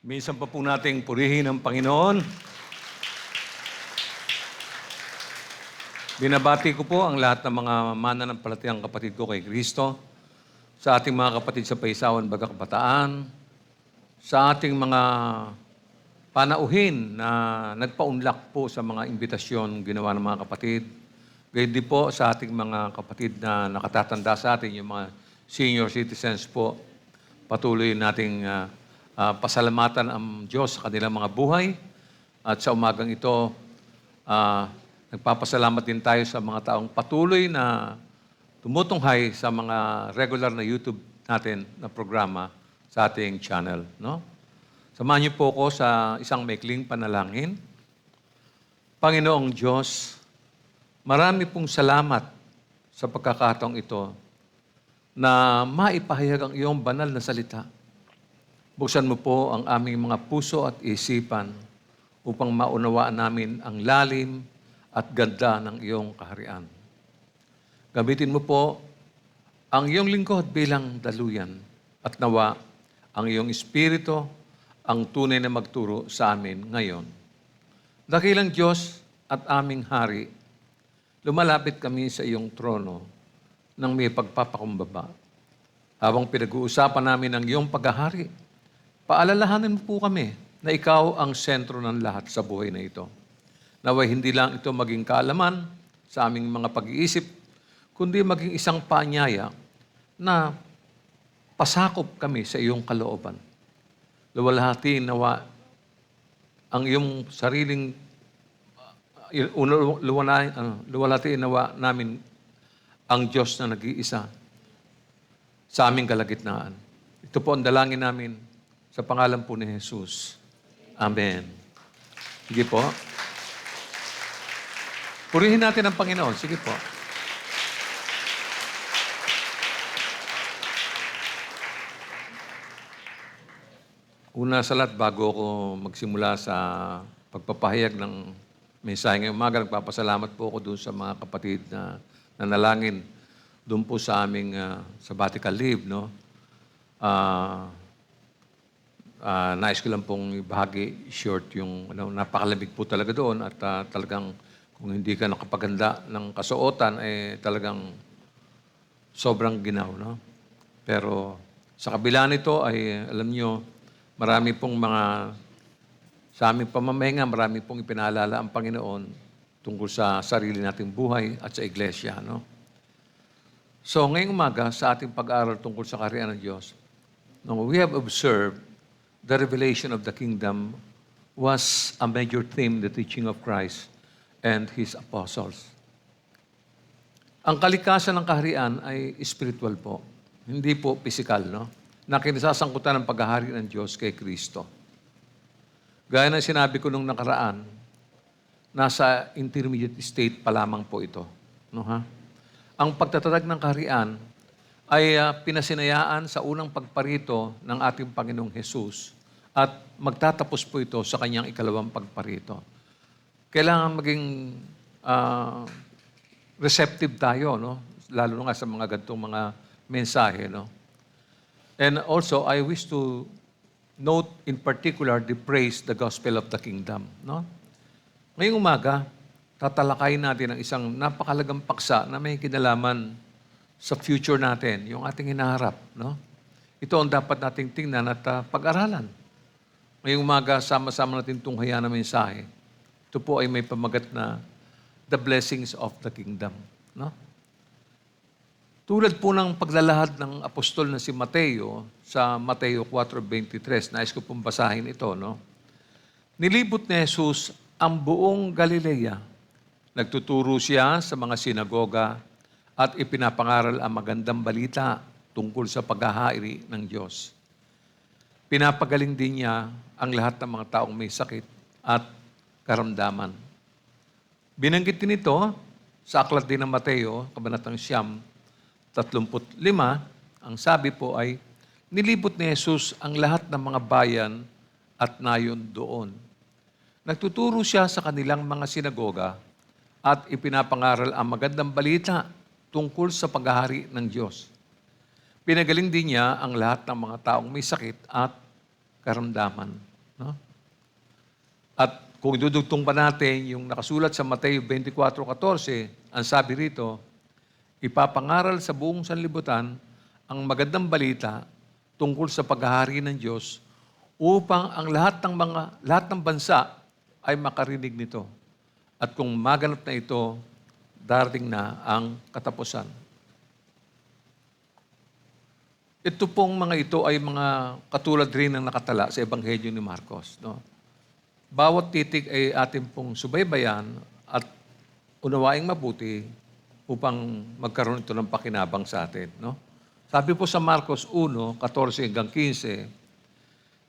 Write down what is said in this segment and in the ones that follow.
Minsan pa po nating purihin ang Panginoon. Binabati ko po ang lahat ng mga mananampalatayang kapatid ko kay Kristo, sa ating mga kapatid sa Paisawan, Baga, Kabataan, sa ating mga panauhin na nagpaunlak po sa mga imbitasyon ginawa ng mga kapatid. Gayon din po sa ating mga kapatid na nakatatanda sa atin, yung mga senior citizens po, patuloy nating pasalamatan ang Diyos sa kanilang mga buhay. At sa umagang ito, nagpapasalamat din tayo sa mga taong patuloy na tumutunghay sa mga regular na YouTube natin na programa sa ating channel. No? Samahan niyo po ako sa isang maikling panalangin. Panginoong Diyos, marami pong salamat sa pagkakataong ito na maipahayag ang iyong banal na salita. Buksan mo po ang aming mga puso at isipan upang maunawaan namin ang lalim at ganda ng iyong kaharian. Gamitin mo po ang iyong lingkod bilang daluyan at nawa ang iyong espiritu ang tunay na magturo sa amin ngayon. Dakilang Diyos at aming Hari, lumalapit kami sa iyong trono ng may pagpapakumbaba. Habang pinag-uusapan namin ang iyong paghahari, paalalahanin mo po kami na ikaw ang sentro ng lahat sa buhay na ito. Naway hindi lang ito maging kaalaman sa aming mga pag-iisip, kundi maging isang paanyaya na pasakop kami sa iyong kalooban. Luwalhati nawa ang iyong sariling, luwalhati nawa namin ang Diyos na nag-iisa sa aming kalagitnaan. Ito po ang dalangin namin sa pangalan po ni Jesus. Amen. Sige po. Purihin natin ang Panginoon. Sige po. Una sa lahat, bago ako magsimula sa pagpapahayag ng mensahe ngayong umaga, nagpapasalamat po ako doon sa mga kapatid na nanalangin doon po sa aming sabbatical leave. No? Nais ko lang pong ibahagi short yung napakalamig po talaga doon at talagang kung hindi ka nakapaganda ng kasuotan, talagang sobrang ginaw. No? Pero sa kabila nito ay alam nyo, marami pong sa aming pamamahinga, marami pong ipinaalala ang Panginoon tungkol sa sarili nating buhay at sa iglesia. No? So ngayong umaga, sa ating pag-aaral tungkol sa kaharian ng Diyos, we have observed the revelation of the kingdom was a major theme, the teaching of Christ and His apostles. Ang kalikasan ng kaharian ay spiritual po, hindi po physical, no? Na kinasasangkutan ng paghahari ng Diyos kay Kristo. Gaya ng sinabi ko nung nakaraan, nasa intermediate state pa lamang po ito. No, ha? Ang pagtatatag ng kaharian ay pinasinayaan sa unang pagparito ng ating Panginoong Jesus at magtatapos po ito sa kanyang ikalawang pagparito. Kailangan maging receptive tayo, no? Lalo nga sa mga ganitong mga mensahe. No? And also, I wish to note in particular the praise, the gospel of the kingdom. No? Ngayong umaga, tatalakayin natin ang isang napakalagang paksa na may kinalaman sa future natin, yung ating hinaharap. No? Ito ang dapat nating tingnan at pag-aralan. Ngayong umaga, sama-sama natin tunghayan na mensahe. Ito po ay may pamagat na the blessings of the kingdom. No? Tulad po ng paglalahad ng apostol na si Mateo sa Mateo 4:23, nais ko pong basahin ito. No? Nilibot ni Jesus ang buong Galilea. Nagtuturo siya sa mga sinagoga at ipinapangaral ang magandang balita tungkol sa paghahari ng Diyos. Pinapagaling din niya ang lahat ng mga taong may sakit at karamdaman. Binanggit din ito sa aklat din ng Mateo, kabanatang 35, ang sabi po ay, nilibot ni Jesus ang lahat ng mga bayan at nayon doon. Nagtuturo siya sa kanilang mga sinagoga at ipinapangaral ang magandang balita tungkol sa paghahari ng Diyos. Pinagaling din niya ang lahat ng mga taong may sakit at karamdaman. No? At kung idudugtong pa natin yung nakasulat sa Mateo 24:14, ang sabi rito, ipapangaral sa buong sanlibutan ang magandang balita tungkol sa paghahari ng Diyos upang ang lahat ng bansa ay makarinig nito. At kung maganap na ito, darating na ang katapusan. Ito pong mga ito ay mga katulad rin ng nakatala sa Ebanghelyo ni Marcos. No? Bawat titik ay atin pong subaybayan at unawaing mabuti upang magkaroon ito ng pakinabang sa atin. No? Sabi po sa Marcos 1:14-15,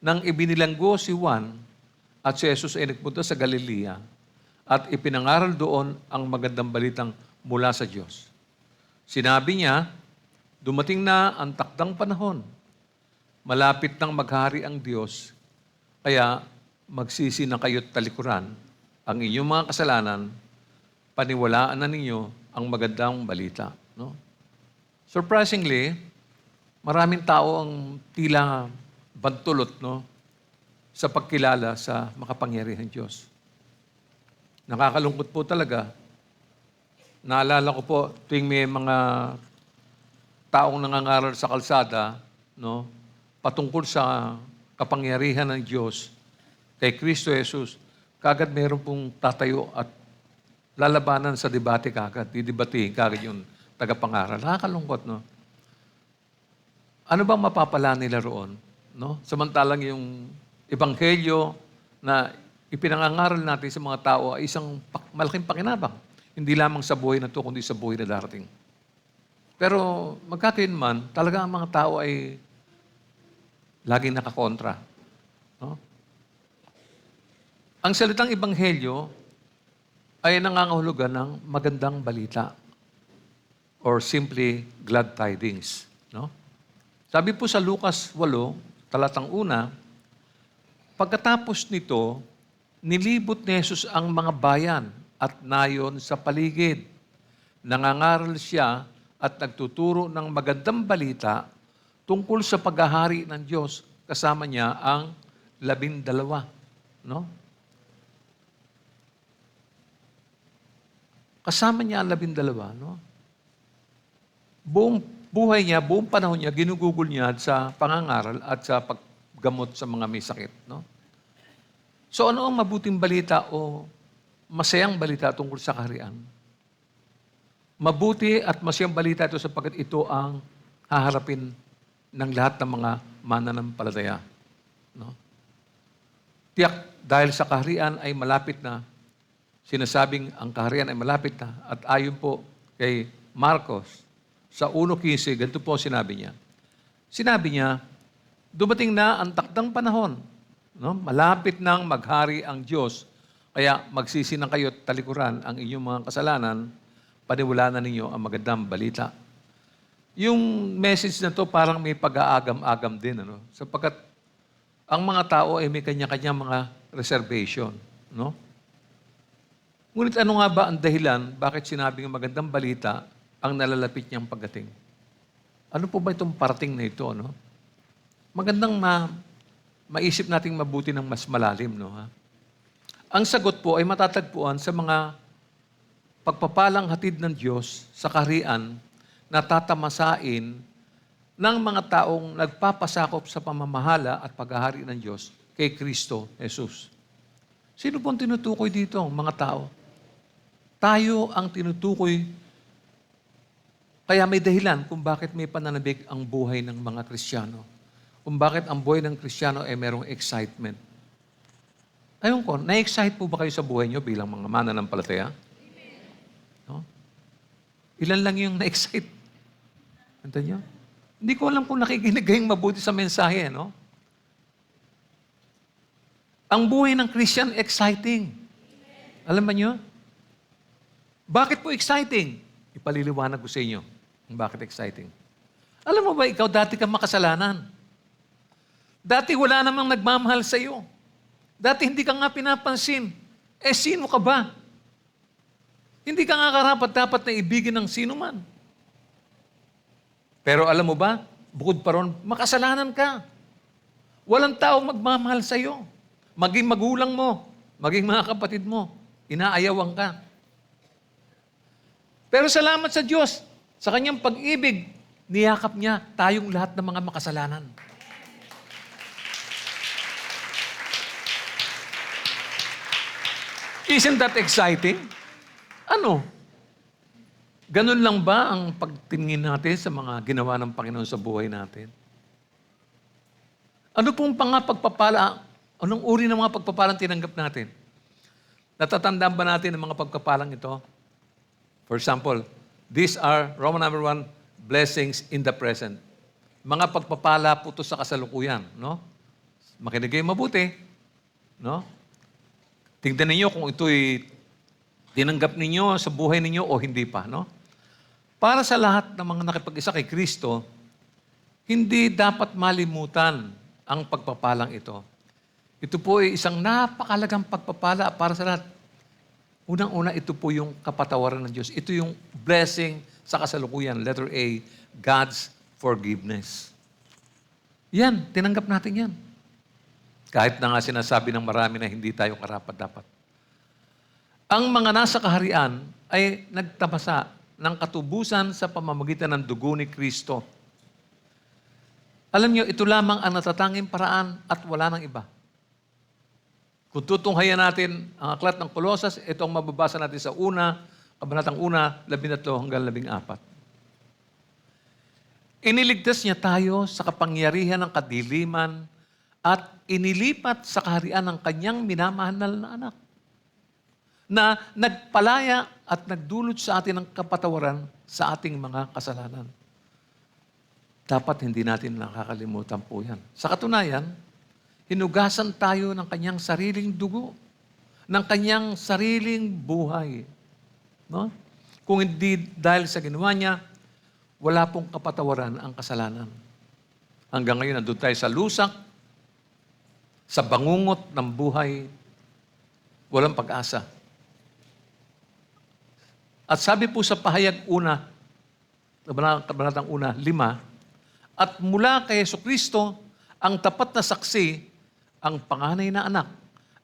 nang ibinilanggo si Juan at si Jesus ay nagpunta sa Galilea at ipinangaral doon ang magandang balitang mula sa Diyos. Sinabi niya, dumating na ang takdang panahon. Malapit nang maghari ang Diyos, kaya magsisi na kayo't talikuran ang inyong mga kasalanan, paniwalaan na ninyo ang magandang balita. No? Surprisingly, maraming tao ang tila bantulot, no, sa pagkilala sa makapangyarihang Diyos. Nakakalungkot po talaga. Naalala ko po, tuwing may mga taong nangangaral sa kalsada, no, patungkol sa kapangyarihan ng Diyos, kay Kristo Jesus, kagad meron pong tatayo at lalabanan sa debate kagad. Didebatehin kagad yung tagapangaral. Nakakalungkot, no? Ano bang mapapala nila roon? No? Samantalang yung ebanghelyo na ipinangangaral natin sa mga tao ay isang malaking pakinabang. Hindi lamang sa buhay na ito, kundi sa buhay na darating. Pero magkakailanman, talaga ang mga tao ay laging nakakontra. No? Ang salitang ebanghelyo ay nangangahulugan ng magandang balita or simply glad tidings. No? Sabi po sa Lucas 8, talatang 1, pagkatapos nito, nilibot ni Jesus ang mga bayan at nayon sa paligid. Nangangaral siya at nagtuturo ng magandang balita tungkol sa paghahari ng Diyos. Kasama niya ang 12. No? Kasama niya ang 12, no? Buong buhay niya, buong panahon niya, ginugugol niya sa pangangaral at sa paggamot sa mga may sakit, no? So ano ang mabuting balita o masayang balita tungkol sa kaharian? Mabuti at masayang balita ito sapagkat ito ang haharapin ng lahat ng mga mananampalataya, no? Tiyak dahil sa kaharian ay malapit na, sinasabing ang kaharian ay malapit na. At ayon po kay Marcos, sa 1:15, ganito po sinabi niya. Sinabi niya, dumating na ang takdang panahon. No? Malapit nang maghari ang Diyos. Kaya magsisi na kayo at talikuran ang inyong mga kasalanan, paniwalaan na ninyo ang magandang balita. Yung message na to parang may pag-aagam-agam din. Ano? Sapagkat ang mga tao ay may kanya-kanya mga reservation. No? Ngunit ano nga ba ang dahilan bakit sinabing magandang balita ang nalalapit niyang pagdating? Ano po ba itong parating na ito? No? Magandang maisip nating mabuti ng mas malalim. No, ha? Ang sagot po ay matatagpuan sa mga pagpapalang hatid ng Diyos sa kaharian na tatamasain ng mga taong nagpapasakop sa pamamahala at paghahari ng Diyos kay Kristo Jesus. Sino pong tinutukoy dito, mga tao? Tayo ang tinutukoy. Kaya may dahilan kung bakit may pananabik ang buhay ng mga Kristiyano. Kung bakit ang buhay ng Kristiyano ay merong excitement. Ayun ko, na-excite po ba kayo sa buhay nyo bilang mga mananampalataya? No? Ilan lang yung na-excite? Anta nyo? Hindi ko alam kung nakikinig kayong mabuti sa mensahe, no? Ang buhay ng Christian, exciting. Alam ba nyo? Bakit po exciting? Ipaliliwanag ko sa inyo kung bakit exciting. Alam mo ba, ikaw dati kang makasalanan. Dati wala namang nagmamahal sa iyo. Dati hindi ka nga pinapansin. Eh, sino ka ba? Hindi ka nga karapat-dapat na ibigin ng sino man. Pero alam mo ba, bukod pa ron, makasalanan ka. Walang taong magmamahal sa iyo. maging magulang mo, maging mga kapatid mo, inaayawan ka. Pero salamat sa Diyos, sa kanyang pag-ibig, niyakap niya tayong lahat ng mga makasalanan. Isn't that exciting? Ano? Ganun lang ba ang pagtingin natin sa mga ginawa ng Panginoon sa buhay natin? Ano pong pagpapala, anong uri ng mga pagpapalang tinanggap natin? Natatandaan ba natin ang mga pagpapalang ito? For example, these are, Roman number 1, blessings in the present. Mga pagpapala po ito sa kasalukuyan, no? Makinig kayo mabuti, no? Tingnan ninyo kung ito'y tinanggap ninyo sa buhay ninyo o hindi pa, no? Para sa lahat ng mga nakipag-isa kay Kristo, hindi dapat malimutan ang pagpapalang ito. Ito po ay isang napakalagang pagpapala para sa lahat. Unang-una, ito po yung kapatawaran ng Diyos. Ito yung blessing sa kasalukuyan. Letter A, God's forgiveness. Yan, tinanggap natin yan. Kahit na nga sinasabi ng marami na hindi tayo karapat-dapat. Ang mga nasa kaharian ay nagtamasa ng katubusan sa pamamagitan ng dugo ni Kristo. Alam niyo, ito lamang ang natatanging paraan at wala nang iba. Kung tutunghayan natin ang aklat ng Kolosas, ito ang mababasa natin sa kabanatang 1, 13 hanggang 14. Iniligtas niya tayo sa kapangyarihan ng kadiliman at inilipat sa kaharian ng kanyang minamahal na anak, na nagpalaya at nagdulot sa atin ng kapatawaran sa ating mga kasalanan. Dapat hindi natin nakakalimutan po yan. Sa katunayan, hinugasan tayo ng kanyang sariling dugo, ng kanyang sariling buhay. No? Kung hindi dahil sa ginawa niya, wala pong kapatawaran ang kasalanan. Hanggang ngayon, nandun tayo sa lusak, sa bangungot ng buhay, walang pag-asa. At sabi po sa pahayag 1, kabanatang 1, 5, at mula kay Jesucristo, ang tapat na saksi, ang panganay na anak,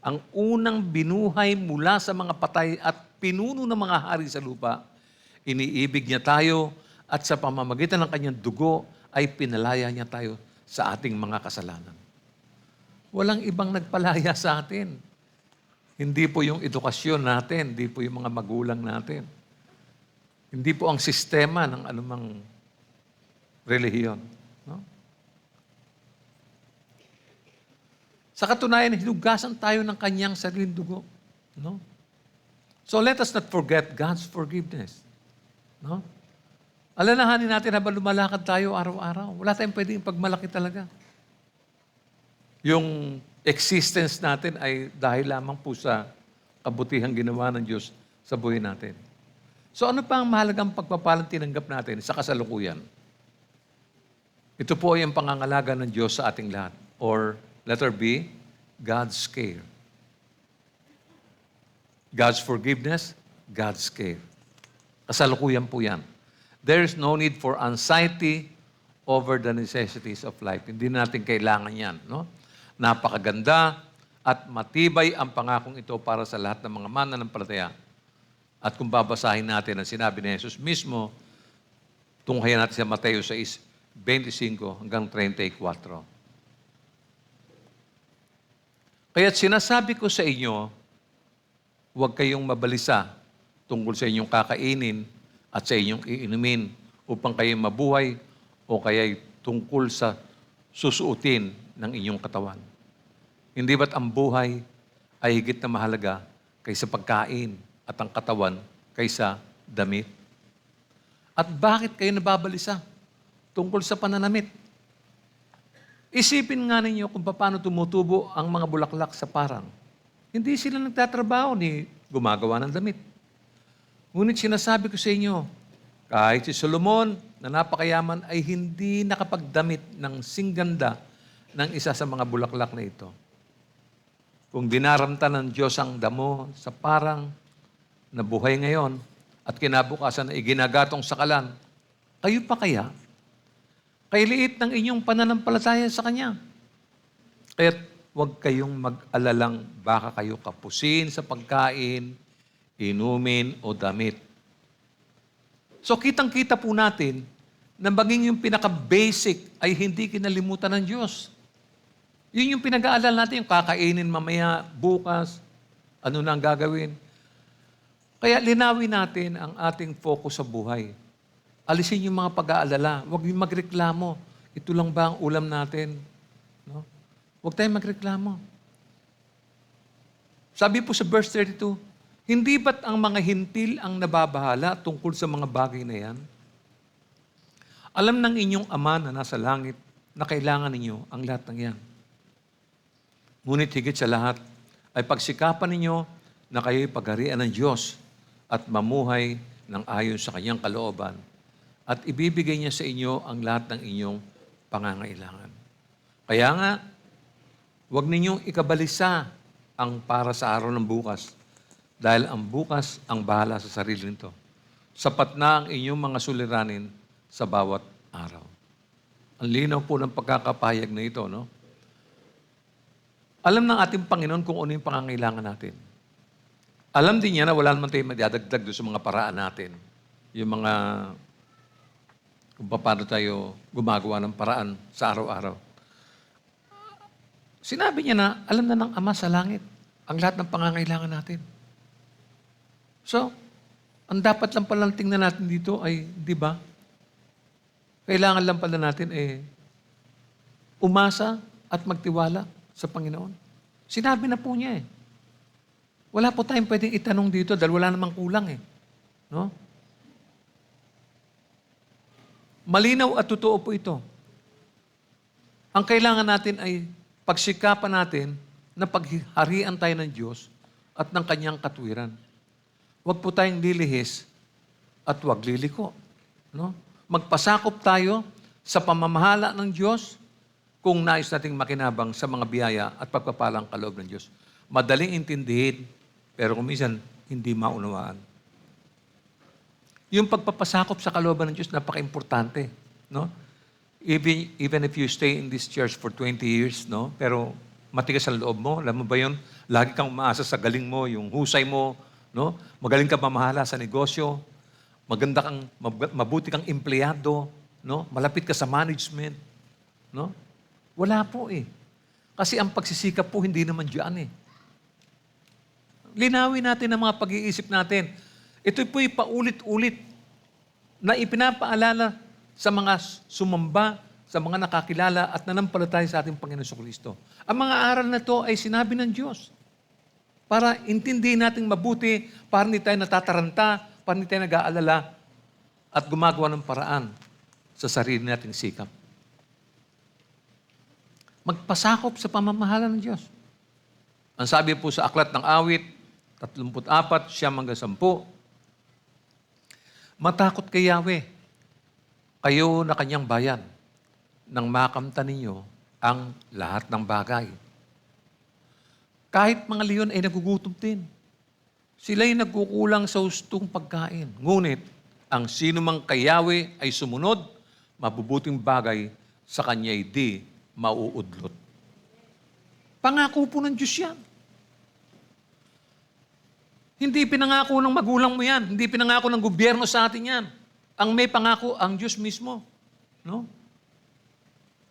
ang unang binuhay mula sa mga patay at pinuno ng mga hari sa lupa, iniibig niya tayo at sa pamamagitan ng kanyang dugo ay pinalaya niya tayo sa ating mga kasalanan. Walang ibang nagpalaya sa atin. Hindi po yung edukasyon natin, hindi po yung mga magulang natin. Hindi po ang sistema ng anumang relihiyon. No? Sa katunayan, hinugasan tayo ng kanyang sariling dugo. No? So let us not forget God's forgiveness. No? Alalahanin natin habang lumalakad tayo araw-araw. Wala tayong pwedeng pagmalaki talaga. Yung existence natin ay dahil lamang po sa kabutihang ginawa ng Diyos sa buhay natin. So ano pa ang mahalagang pagpapalang tinanggap natin sa kasalukuyan? Ito po ay ang pangangalaga ng Diyos sa ating lahat. Or letter B, God's care. God's forgiveness, God's care. Kasalukuyan po yan. There is no need for anxiety over the necessities of life. Hindi natin kailangan yan. No? Napakaganda at matibay ang pangakong ito para sa lahat ng mga mananampalataya. At kung babasahin natin ang sinabi ni Jesus mismo, tunghayan natin sa Mateo 6:25 hanggang 34. Kaya't sinasabi ko sa inyo, huwag kayong mabalisa tungkol sa inyong kakainin at sa inyong iinumin upang kayo mabuhay o kaya'y tungkol sa susuotin ng inyong katawan. Hindi ba't ang buhay ay higit na mahalaga kaysa pagkain at ang katawan kaysa damit? At bakit kayo nababalisa tungkol sa pananamit? Isipin nga ninyo kung paano tumutubo ang mga bulaklak sa parang. Hindi sila nagtatrabaho ni gumagawa ng damit. Ngunit sinasabi ko sa inyo, kahit si Solomon na napakayaman ay hindi nakapagdamit ng singganda ng isa sa mga bulaklak na ito. Kung dinaramtan ng Diyos ang damo sa parang na buhay ngayon at kinabukasan na iginagatong sakalan, kayo pa kaya? Kay liit ng inyong pananampalataya sa Kanya. Kaya huwag kayong mag-alalang baka kayo kapusin sa pagkain, inumin o damit. So kitang-kita po natin na maging yung pinaka-basic ay hindi kinalimutan ng Diyos. Yun yung pinag-aalala natin, yung kakainin mamaya, bukas, ano na ang gagawin. Kaya linawin natin ang ating focus sa buhay. Alisin yung mga pag-aalala. Huwag yung magreklamo. Ito lang ba ang ulam natin? No? Huwag tayong magreklamo. Sabi po sa verse 32, hindi ba't ang mga hintil ang nababahala tungkol sa mga bagay na yan? Alam ng inyong Ama na nasa langit na kailangan ninyo ang lahat ng yan. Ngunit higit sa lahat ay pagsikapan ninyo na kayo'y pagharian ng Diyos at mamuhay ng ayon sa kanyang kalooban at ibibigay niya sa inyo ang lahat ng inyong pangangailangan. Kaya nga, huwag ninyong ikabalisa ang para sa araw ng bukas dahil ang bukas ang bahala sa sarili nito. Sapat na ang inyong mga suliranin sa bawat araw. Ang linaw po ng pagkakapahayag na ito, no? Alam ng ating Panginoon kung ano yung pangangailangan natin. Alam din niya na wala naman tayong madadagdag doon sa mga paraan natin. Yung mga, kung paano tayo gumagawa ng paraan sa araw-araw. Sinabi niya na, alam na ng Ama sa langit ang lahat ng pangangailangan natin. So, ang dapat lang palang tingnan natin dito ay, di ba? Kailangan lang pala natin umasa at magtiwala sa Panginoon. Sinabi na po niya Wala po tayong pwedeng itanong dito dahil wala namang kulang No? Malinaw at totoo po ito. Ang kailangan natin ay pagsikapan natin na pagharian tayo ng Diyos at ng Kanyang katwiran. Huwag po tayong lilihis at huwag liliko. No? Magpasakop tayo sa pamamahala ng Diyos kung nais nating makinabang sa mga biyaya at pagpapalang kaloob ng Diyos. Madaling intindihin, pero kung minsan, hindi maunawaan. Yung pagpapasakop sa kalooban ng Diyos, napaka-importante. No? Even if you stay in this church for 20 years, no? Pero matigas ang loob mo, alam mo ba yun? Lagi kang umaasa sa galing mo, yung husay mo, no? Magaling ka mamahala sa negosyo, mabuti kang empleyado, no? Malapit ka sa management, no? Wala po Kasi ang pagsisikap po hindi naman diyan Linawin natin ang mga pag-iisip natin. Ito po'y paulit-ulit na ipinapaalala sa mga sumamba, sa mga nakakilala at nanampalataya sa ating Panginoon Kristo. Ang mga aral na ito ay sinabi ng Diyos para intindihin natin mabuti, para hindi tayo natataranta, para hindi tayo nag-aalala at gumagawa ng paraan sa sarili nating sikap. Magpasakop sa pamamahala ng Diyos. Ang sabi po sa Aklat ng Awit, 34, 9-10, matakot kay Yahweh, kayo na kanyang bayan, nang makamtan ninyo ang lahat ng bagay. Kahit mga leon ay nagugutom din. Sila'y nagkukulang sa hustong pagkain. Ngunit, ang sino mang kay Yahweh ay sumunod, mabubuting bagay sa kanya'y di mauudlot. Pangako po ng Diyos yan. Hindi pinangako ng magulang mo yan. Hindi pinangako ng gobyerno sa atin yan. Ang may pangako, ang Diyos mismo. No?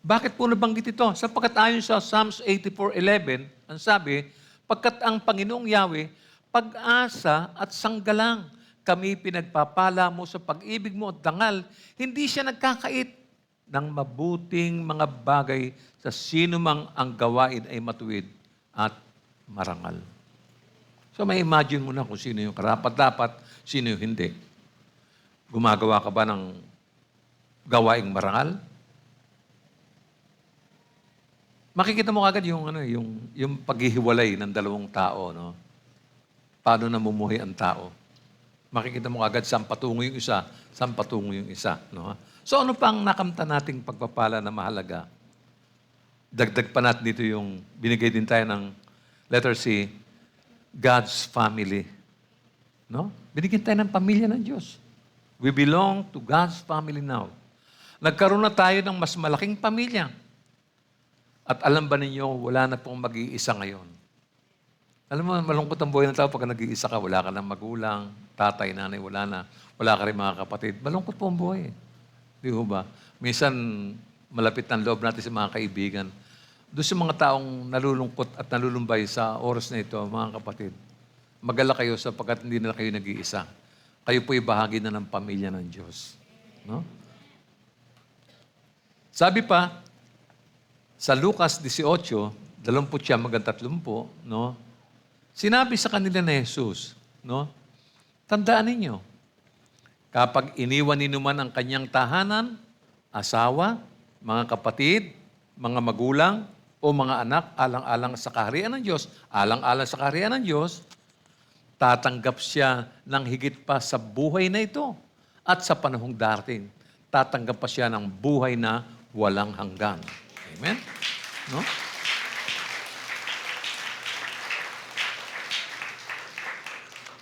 Bakit po nabanggit ito? Sapagkat ayon sa Psalms 84:11, ang sabi, pagkat ang Panginoong Yahweh, pag-asa at sanggalang, kami pinagpapala mo sa pag-ibig mo at dangal, hindi siya nagkakait ng mabuting mga bagay sa sino mang ang gawain ay matuwid at marangal. So may imagine mo na kung sino yung karapat-dapat, sino yung hindi. Gumagawa ka ba ng gawaing marangal? Makikita mo agad yung paghihiwalay ng dalawang tao, no? Paano namumuhay ang tao. Makikita mo agad saan patungo yung isa, saan patungo yung isa, no? So ano pang nakamta nating pagpapala na mahalaga? Dagdag pa natin dito yung binigay din tayo ng letter C, God's family. No? Binigyan tayo ng pamilya ng Diyos. We belong to God's family now. Nagkaroon na tayo ng mas malaking pamilya. At alam ba ninyo, wala na pong mag-iisa ngayon. Alam mo, malungkot ang buhay ng tao pag nag-iisa ka, wala ka ng magulang, tatay, nanay, wala na. Wala ka rin mga kapatid. Malungkot po ang buhay. Di ho ba? Minsan, malapit ng loob natin sa mga kaibigan. Doon sa mga taong nalulungkot at nalulumbay sa oras na ito, mga kapatid, magala kayo sapagkat hindi na kayo nag-iisa. Kayo po'y bahagi na ng pamilya ng Diyos. No? Sabi pa, sa Lucas 18, 29, no? Sinabi sa kanila ni Jesus, no? Tandaan ninyo, kapag iniwan ninyo man ang kanyang tahanan, asawa, mga kapatid, mga magulang, o mga anak, alang-alang sa kaharian ng Diyos, alang-alang sa kaharian ng Diyos, tatanggap siya ng higit pa sa buhay na ito. At sa panahong darating, tatanggap pa siya ng buhay na walang hanggan. Amen? No?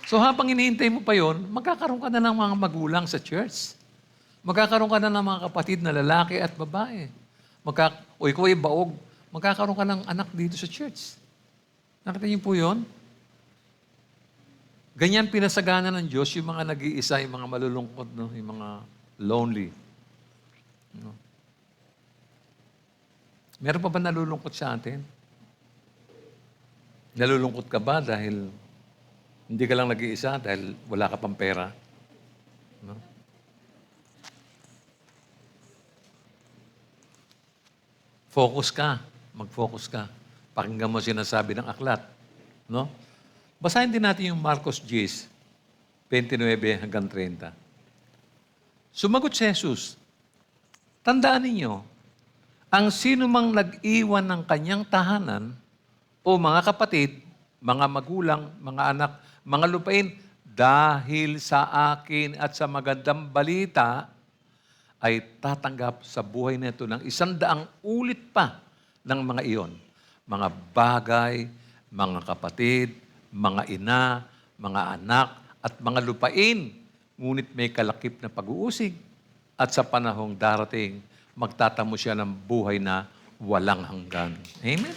So habang iniintay mo pa yon, magkakaroon ka na ng mga magulang sa church. Magkakaroon ka na ng mga kapatid na lalaki at babae. O ikaw ay baog, magkakaroon ka ng anak dito sa church. Nakita niyo po yun? Ganyan pinasagana ng Diyos yung mga nag-iisa, yung mga malulungkot, no? Yung mga lonely. No? Meron pa ba nalulungkot sa atin? Nalulungkot ka ba dahil hindi ka lang nag-iisa, dahil wala ka pang pera? No? Focus ka. Mag-focus ka. Pakinggan mo sinasabi ng aklat. No? Basahin din natin yung Marcos 10, 29 hanggang 30. Sumagot si Jesus, tandaan ninyo, ang sino mang nag-iwan ng kanyang tahanan o mga kapatid, mga magulang, mga anak, mga lupain, dahil sa akin at sa magandang balita, ay tatanggap sa buhay nito ng 100 ulit pa ng mga iyon. Mga bagay, mga kapatid, mga ina, mga anak, at mga lupain. Ngunit may kalakip na pag-uusig. At sa panahong darating, magtatamo siya ng buhay na walang hanggan. Amen?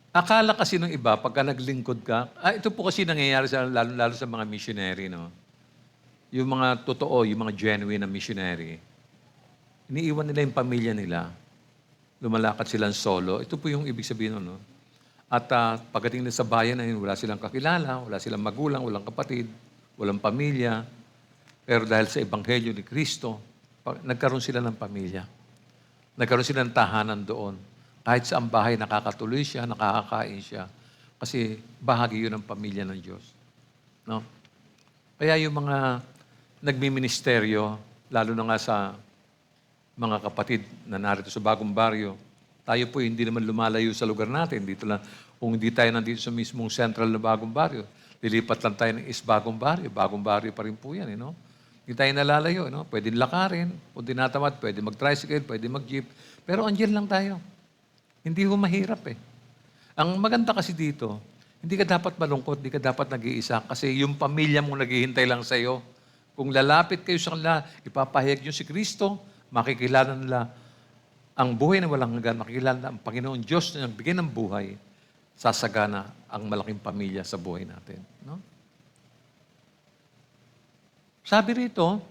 Akala kasi ng iba, pagka naglingkod ka, ito po kasi nangyayari lalo sa mga missionary, no? Yung mga totoo, yung mga genuine na missionary, iniiwan nila yung pamilya nila. Lumalakad silang solo. Ito po yung ibig sabihin nun, no? At pagdating na sa bayan na yun, wala silang kakilala, wala silang magulang, walang kapatid, walang pamilya. Pero dahil sa Ebanghelyo ni Kristo, nagkaroon sila ng pamilya. Nagkaroon sila ng tahanan doon. Kahit sa ang bahay, nakakatuloy siya, nakakakain siya. Kasi bahagi yun ng pamilya ng Diyos. No? Kaya yung mga nagmiministeryo, lalo na nga sa mga kapatid na narito sa Bagong Baryo, tayo po hindi naman lumalayo sa lugar natin. Dito lang, kung hindi tayo nandito sa mismong central na Bagong Baryo, lilipat lang tayo ng East Bagong Baryo. Bagong Baryo pa rin po yan, no? Hindi tayo nalalayo, no? Pwede lakarin, kung tinatamad, pwede mag-tricycle, pwede mag-jeep. Pero andyan lang tayo. Hindi ho mahirap eh. Ang maganda kasi dito, hindi ka dapat malungkot, hindi ka dapat nag-iisa kasi yung pamilya mo naghihintay lang sa iyo. Kung lalapit kayo sa kanila, ipapahayag nyo si Kristo, makikilala nila ang buhay na walang hanggan, makikilala ang Panginoon Diyos na nagbigay ng buhay, sasagana ang malaking pamilya sa buhay natin. No? Sabi rito,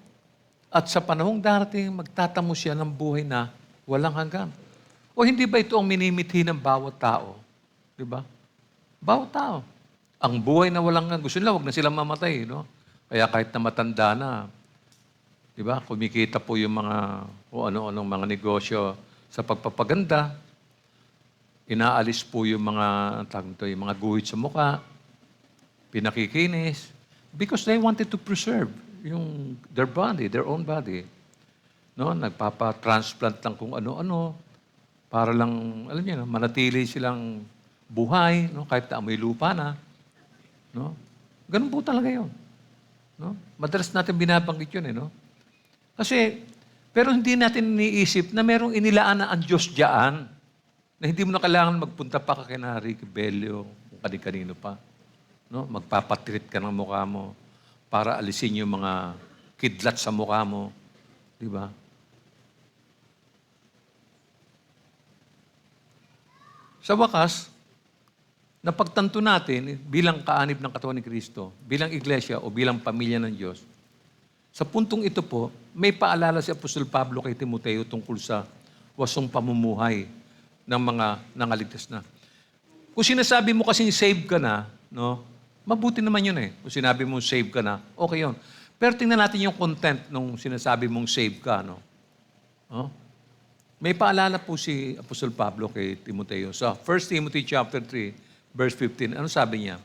at sa panahong darating, magtatamo siya ng buhay na walang hanggan. O hindi ba ito ang minimithi ng bawat tao? Di ba? Bawat tao. Ang buhay na walang hanggan, gusto nila, huwag na silang mamatay. No? Kaya kahit na matanda na, di ba, kumikita po yung mga, o ano-anong mga negosyo sa pagpapaganda, inaalis po yung mga, yung mga guhit sa mukha, pinakikinis, because they wanted to preserve their body, their own body. No? Nagpapa-transplant lang kung ano-ano, para lang, alam niyo, no, manatili silang buhay, no? Kahit na amoy lupa na. No? Ganun po talaga yun. No? Madalas natin binabanggit yun, no? Kasi, pero hindi natin iniisip na merong inilaan na ang Diyos diyaan na hindi mo na kailangan magpunta pa ka kina Ricky Bello, kung kanino pa. No? Magpapatreat ka ng mukha mo. para alisin yung mga kidlat sa mukha mo. Di ba? Sa wakas, napagtanto natin bilang kaanib ng katawan ni Kristo, bilang iglesia o bilang pamilya ng Diyos, sa puntong ito po, may paalala si Apostol Pablo kay Timoteo tungkol sa wasong pamumuhay ng mga nangaligtas na. Kung sinasabi mo kasing save ka na, no, mabuti naman yun eh. Kung sinabi mo save ka na, okay yun. Pero tingnan natin yung content nung sinasabi mong save ka, no? Oh? May paalala po si Apostol Pablo kay Timoteo. Sa 1 Timothy chapter 3, verse 15, ano sabi niya?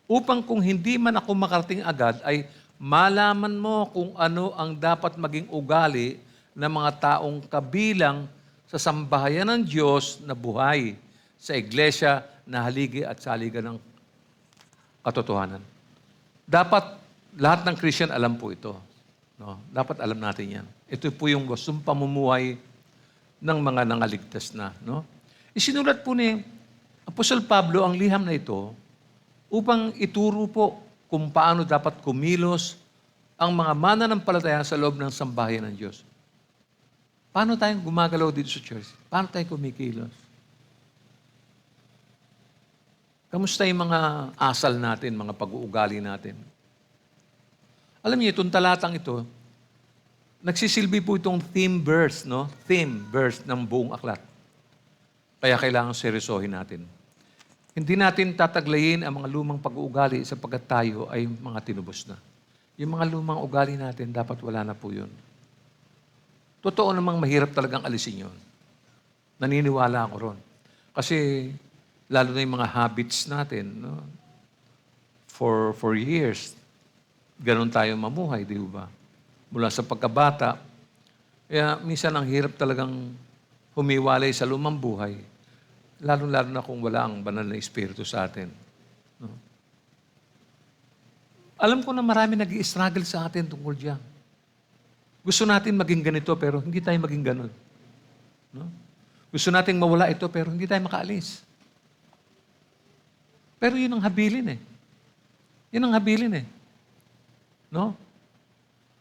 Upang kung hindi man ako makarating agad, ay malaman mo kung ano ang dapat maging ugali ng mga taong kabilang sa sambahayan ng Diyos na buhay sa iglesia na haligi at saligan ng katotohanan. Dapat lahat ng Christian alam po ito. No? Dapat alam natin yan. Ito po yung wasong pamumuhay ng mga nangaligtas na. No? Isinulat po ni Apostol Pablo ang liham na ito upang ituro po kung paano dapat kumilos ang mga mananampalataya sa loob ng sambahayan ng Diyos. Paano tayong gumagalaw dito sa church? Paano tayo kumikilos? Kamusta yung mga asal natin, mga pag-uugali natin? Alam niyo, itong talatang ito, nagsisilbi po itong theme verse, no? Theme verse ng buong aklat. Kaya kailangan seryosohin natin. Hindi natin tataglayin ang mga lumang pag-uugali sapagkat tayo ay mga tinubos na. Yung mga lumang ugali natin, dapat wala na po yun. Totoo namang mahirap talagang alisin yun. Naniniwala ako ron. Kasi lalo na yung mga habits natin, no? For years, ganun tayo mamuhay, di ba? Mula sa pagkabata. Kaya minsan ang hirap talagang humiwalay sa lumang buhay. Lalo-lalo na kung wala ang banal na Espiritu sa atin. No? Alam ko na marami nag-i-struggle sa atin tungkol diyan. Gusto natin maging ganito pero hindi tayo maging ganun. No? Gusto nating mawala ito pero hindi tayo makaalis. Pero yun ang habilin eh. Yun ang habilin eh. No?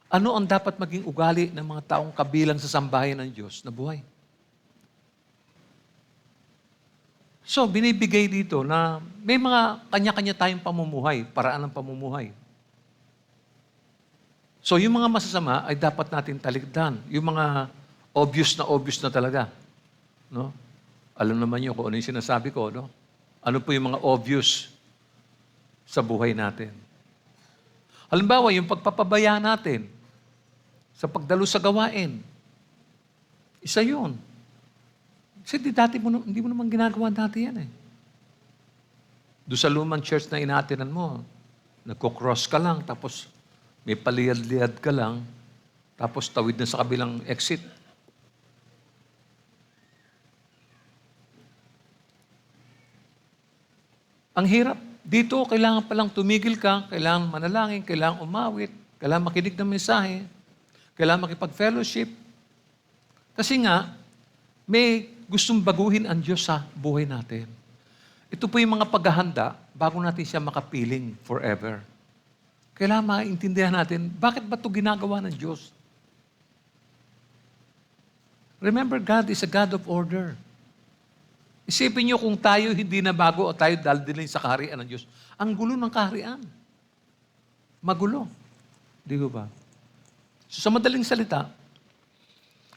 Ano ang dapat maging ugali ng mga taong kabilang sa sambahayan ng Diyos na buhay? So, binibigay dito na may mga kanya-kanya tayong pamumuhay, paraan ng pamumuhay. So, yung mga masasama ay dapat natin talikdan. Yung mga obvious na talaga. No? Alam naman nyo kung ano yung sinasabi ko, no? Ano po yung mga obvious sa buhay natin? Halimbawa, yung pagpapabaya natin sa pagdalo sa gawain. Isa yun. Kasi hindi mo naman ginagawa dati yan eh. Doon sa lumang church na inaatinan mo, nagko-cross ka lang, tapos may paliyad-liyad ka lang, tapos tawid na sa kabilang exit. Ang hirap. Dito, kailangan palang tumigil ka, kailangan manalangin, kailangan umawit, kailangan makinig ng mensahe, kailangan makipag-fellowship. Kasi nga, may gustong baguhin ang Diyos sa buhay natin. Ito po yung mga paghahanda bago natin siya makapiling forever. Kailangan maintindihan natin, bakit ba ito ginagawa ng Diyos? Remember, God is a God of order. Isipin niyo kung tayo hindi na bago o tayo daldilin sa kaharian ng Diyos. Ang gulo ng kaharian. Magulo. Di ba? So, sa madaling salita,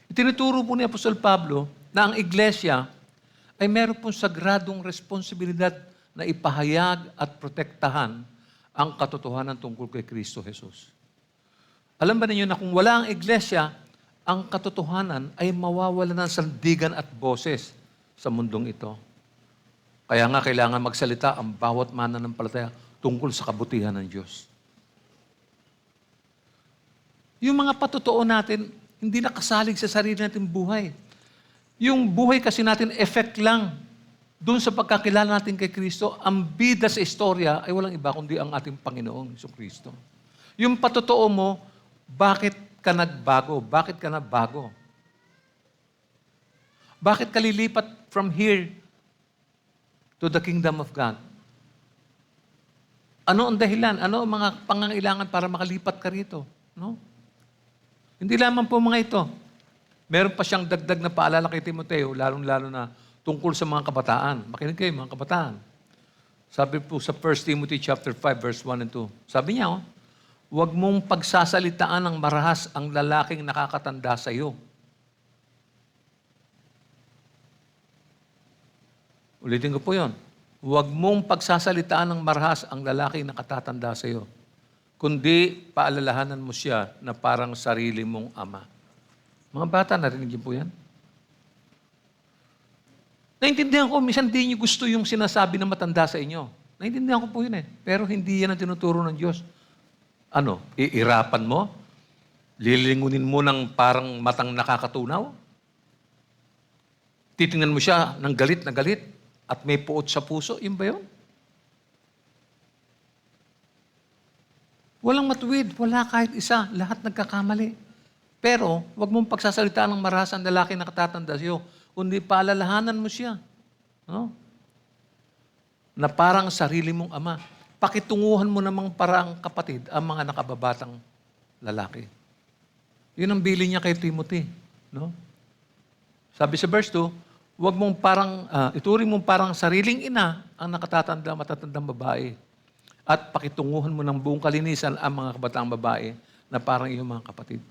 itinuturo po ni Apostol Pablo na ang iglesia ay meron pong sagradong responsibilidad na ipahayag at protektahan ang katotohanan tungkol kay Kristo Jesus. Alam ba ninyo na kung wala ang iglesia, ang katotohanan ay mawawala ng sandigan at boses sa mundong ito. Kaya nga kailangan magsalita ang bawat mananampalataya tungkol sa kabutihan ng Diyos. Yung mga patotoo natin, hindi nakasalig sa sarili natin buhay. Yung buhay kasi natin, effect lang doon sa pagkakilala natin kay Kristo. Ang bida sa istorya ay walang iba kundi ang ating Panginoong Kristo. Yung patotoo mo, bakit ka nagbago? Bakit ka nabago? Bakit ka lilipat from here to the kingdom of God? Ano ang dahilan? Ano ang mga pangangailangan para makalipat ka rito? No? Hindi lamang po mga ito. Meron pa siyang dagdag na paalala kay Timoteo, lalong-lalo na tungkol sa mga kabataan. Makinig kayo, mga kabataan. Sabi po sa 1 Timothy chapter 5, verse 1 and 2. Sabi niya, huwag mong pagsasalitaan ng marahas ang lalaking nakakatanda sa iyo. Ulitin ko po yon. Huwag mong pagsasalitaan ng marahas ang lalaking nakatatanda sa iyo, kundi paalalahanan mo siya na parang sarili mong ama. Mga bata, narinig niyo po yan? Naintindihan ko, minsan di niyo gusto yung sinasabi ng matanda sa inyo. Naintindihan ko po yun eh. Pero hindi yan ang tinuturo ng Diyos. Ano, iirapan mo? Lilingunin mo ng parang matang nakakatunaw? Titingnan mo siya ng galit na galit at may puot sa puso? Yun ba yun? Walang matuwid, wala kahit isa. Lahat nagkakamali. Pero, wag mong pagsasalitaan ng marahas ang lalaki na nakatatanda sa iyo, kundi paalalahanan mo siya. No? Na parang sarili mong ama. Pakitunguhan mo namang parang kapatid ang mga nakababatang lalaki. Yun ang bilin niya kay Timothy. No? Sabi sa verse 2, huwag mong parang, ituring mong parang sariling ina ang nakatatanda, matatandang babae. At pakitunguhan mo ng buong kalinisan ang mga kabataang babae na parang iyong mga kapatid.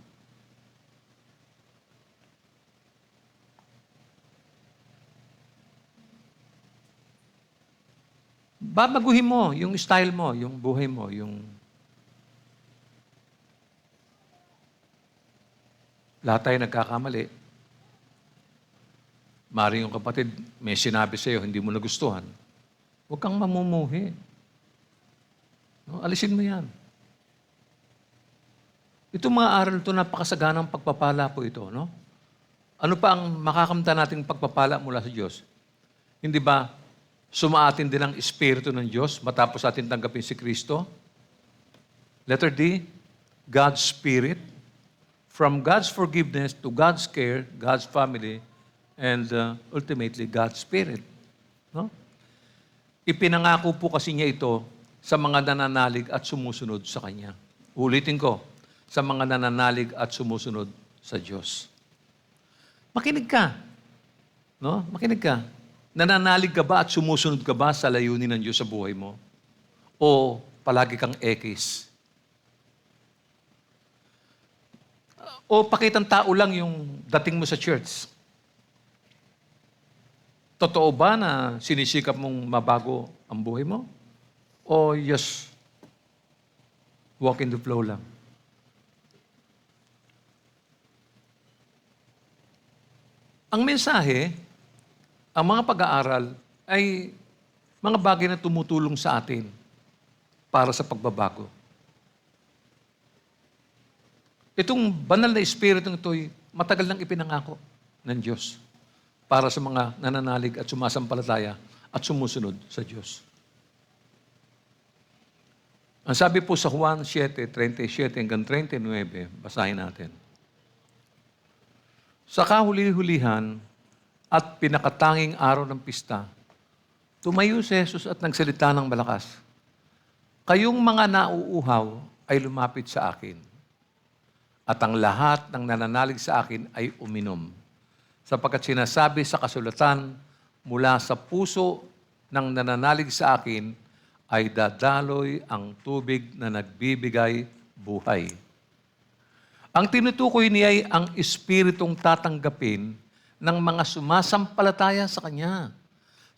Babaguhin mo yung style mo, yung buhay mo, yung lahat tayo nagkakamali. Maring yung kapatid, may sinabi sa'yo, hindi mo nagustuhan. Huwag kang mamumuhi. No? Alisin mo yan. Itong mga aral ito, napakasaganang pagpapala po ito. No? Ano pa ang makakamta nating pagpapala mula sa Diyos? Hindi ba sumaatin din ang Espiritu ng Diyos matapos atin tanggapin si Kristo? Letter D, God's Spirit. From God's forgiveness to God's care, God's family, and ultimately, God's Spirit. No? Ipinangako po kasi niya ito sa mga nananalig at sumusunod sa Kanya. Ulitin ko, sa mga nananalig at sumusunod sa Diyos. Makinig ka. No? Makinig ka. Nananalig ka ba at sumusunod ka ba sa layunin ng Diyos sa buhay mo? O palagi kang ekis? O pakitang tao lang yung dating mo sa church? Totoo ba na sinisikap mong mabago ang buhay mo? O just walk in the flow lang? Ang mensahe, ang mga pag-aaral ay mga bagay na tumutulong sa atin para sa pagbabago. Itong banal na espiritu ito'y matagal nang ipinangako ng Diyos para sa mga nananalig at sumasampalataya at sumusunod sa Diyos. Ang sabi po sa Juan 7:37 hanggang 39, basahin natin. Sa kahuli-hulihan at pinakatanging araw ng pista, tumayo si Jesus at nagsalita ng malakas. Kayong mga nauuhaw ay lumapit sa akin, at ang lahat ng nananalig sa akin ay uminom. Sapagkat sinasabi sa kasulatan, mula sa puso ng nananalig sa akin ay dadaloy ang tubig na nagbibigay buhay. Ang tinutukoy niya ay ang espiritong tatanggapin ng mga sumasampalataya sa Kanya.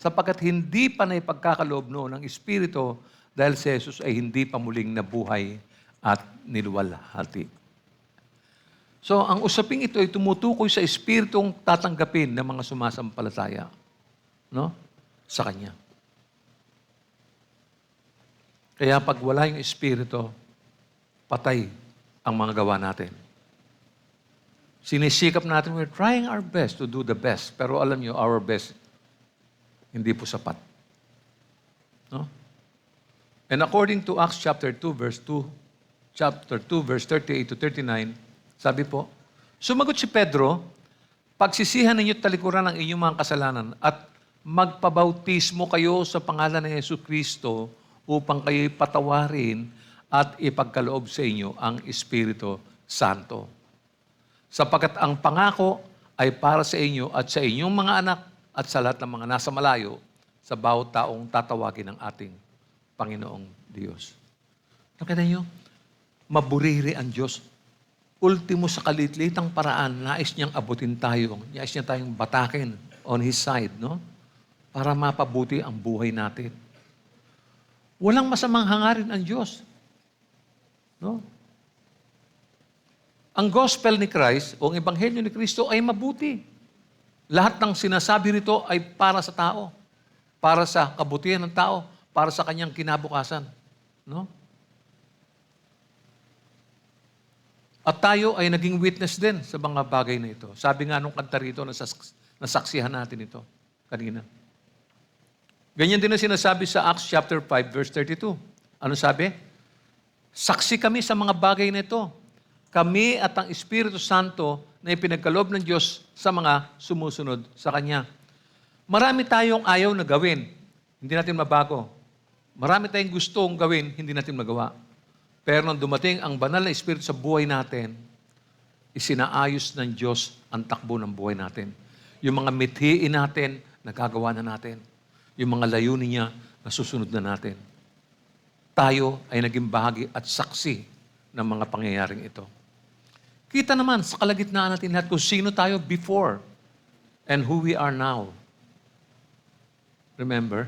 Sapagkat hindi pa na ipagkakaloob noon ng Espiritu dahil si Jesus ay hindi pa muling nabuhay at niluwalhati. So, ang usaping ito ay tumutukoy sa Espiritong tatanggapin ng mga sumasampalataya, no? Sa Kanya. Kaya pag wala yung Espiritu, patay ang mga gawa natin. Sinisikap natin, we're trying our best to do the best. Pero alam nyo, our best, hindi po sapat. No? And according to Acts chapter 2, verse 38 to 39, sabi po, sumagot si Pedro, pagsisihan ninyo talikuran ang inyong mga kasalanan at magpabautismo kayo sa pangalan ng Yesu Kristo upang kayo'y patawarin at ipagkaloob sa inyo ang Espiritu Santo. Sapagkat ang pangako ay para sa inyo at sa inyong mga anak at sa lahat ng mga nasa malayo, sa bawat taong tatawagin ng ating Panginoong Diyos. Nakita niyo? Maburiri ang Diyos. Ultimo sa kalititang paraan, nais niyang abutin tayo. Nais niya tayong batakin on His side, no? Para mapabuti ang buhay natin. Walang masamang hangarin ang Diyos. No? Ang gospel ni Christ o ang ebanghelyo ni Kristo ay mabuti. Lahat ng sinasabi rito ay para sa tao. Para sa kabutihan ng tao. Para sa kanyang kinabukasan. No? At tayo ay naging witness din sa mga bagay na ito. Sabi nga nung kanta rito, nasaksihan natin ito kanina. Ganyan din ang sinasabi sa Acts chapter 5, verse 32. Ano sabi? Saksi kami sa mga bagay na ito. Kami at ang Espiritu Santo na ipinagkaloob ng Diyos sa mga sumusunod sa Kanya. Marami tayong ayaw na gawin. Hindi natin mabago. Marami tayong gustong gawin, hindi natin magawa. Pero nung dumating ang banal na Espiritu sa buhay natin, isinaayos ng Diyos ang takbo ng buhay natin. Yung mga mithiin natin, nagagawa na natin. Yung mga layunin niya, nasusunod na natin. Tayo ay naging bahagi at saksi ng mga pangyayaring ito. Kita naman sa kalagitnaan natin lahat kung sino tayo before and who we are now. Remember?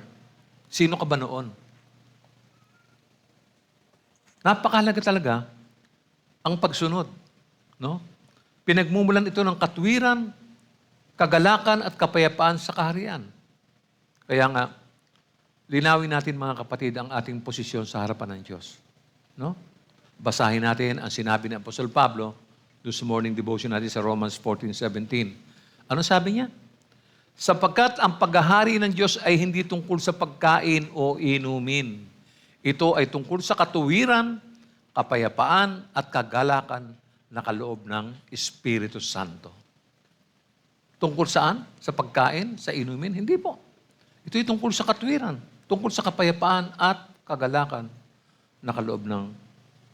Sino ka ba noon? Napakahalaga talaga ang pagsunod. No? Pinagmumulan ito ng katwiran, kagalakan at kapayapaan sa kaharian. Kaya nga, linawin natin mga kapatid ang ating posisyon sa harapan ng Diyos. No? Basahin natin ang sinabi ni Apostol Pablo doon sa morning devotion natin sa Romans 14:17. Ano sabi niya? Sapagkat ang paghahari ng Diyos ay hindi tungkol sa pagkain o inumin. Ito ay tungkol sa katuwiran, kapayapaan at kagalakan na kaloob ng Espiritu Santo. Tungkol saan? Sa pagkain? Sa inumin? Hindi po. Ito ay tungkol sa katuwiran, tungkol sa kapayapaan at kagalakan na kaloob ng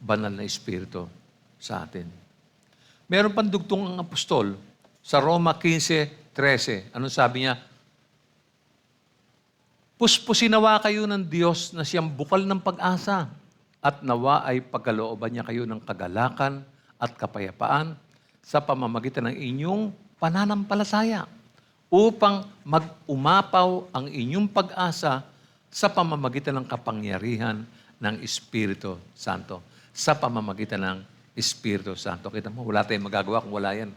banal na Espiritu sa atin. Meron pang dugtong ang apostol sa Roma 15:13. Anong sabi niya? Puspusin nawa kayo ng Diyos na siyang bukal ng pag-asa at nawa ay pagkalooban niya kayo ng kagalakan at kapayapaan sa pamamagitan ng inyong pananampalataya upang mag-umapaw ang inyong pag-asa sa pamamagitan ng kapangyarihan ng Espiritu Santo. Sa pamamagitan ng Espiritu Santo. Kita mo, wala tayong magagawa kung wala yan.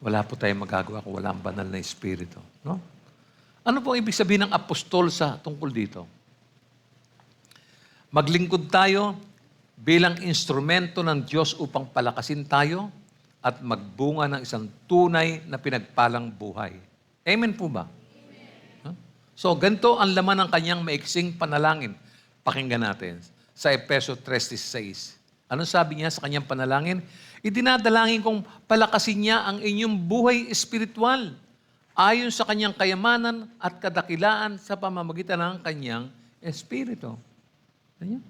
Wala po tayong magagawa kung wala ang banal na Espiritu. No? Ano po ibig sabihin ng apostol sa tungkol dito? Maglingkod tayo bilang instrumento ng Diyos upang palakasin tayo at magbunga ng isang tunay na pinagpalang buhay. Amen po ba? Amen. So, ganito ang laman ng kanyang maiksing panalangin. Pakinggan natin sa Efeso 3:16. Ano sabi niya sa kanyang panalangin? Idinadalangin kong palakasin niya ang inyong buhay espiritual ayon sa kanyang kayamanan at kadakilaan sa pamamagitan ng kanyang Espiritu. Ganyan.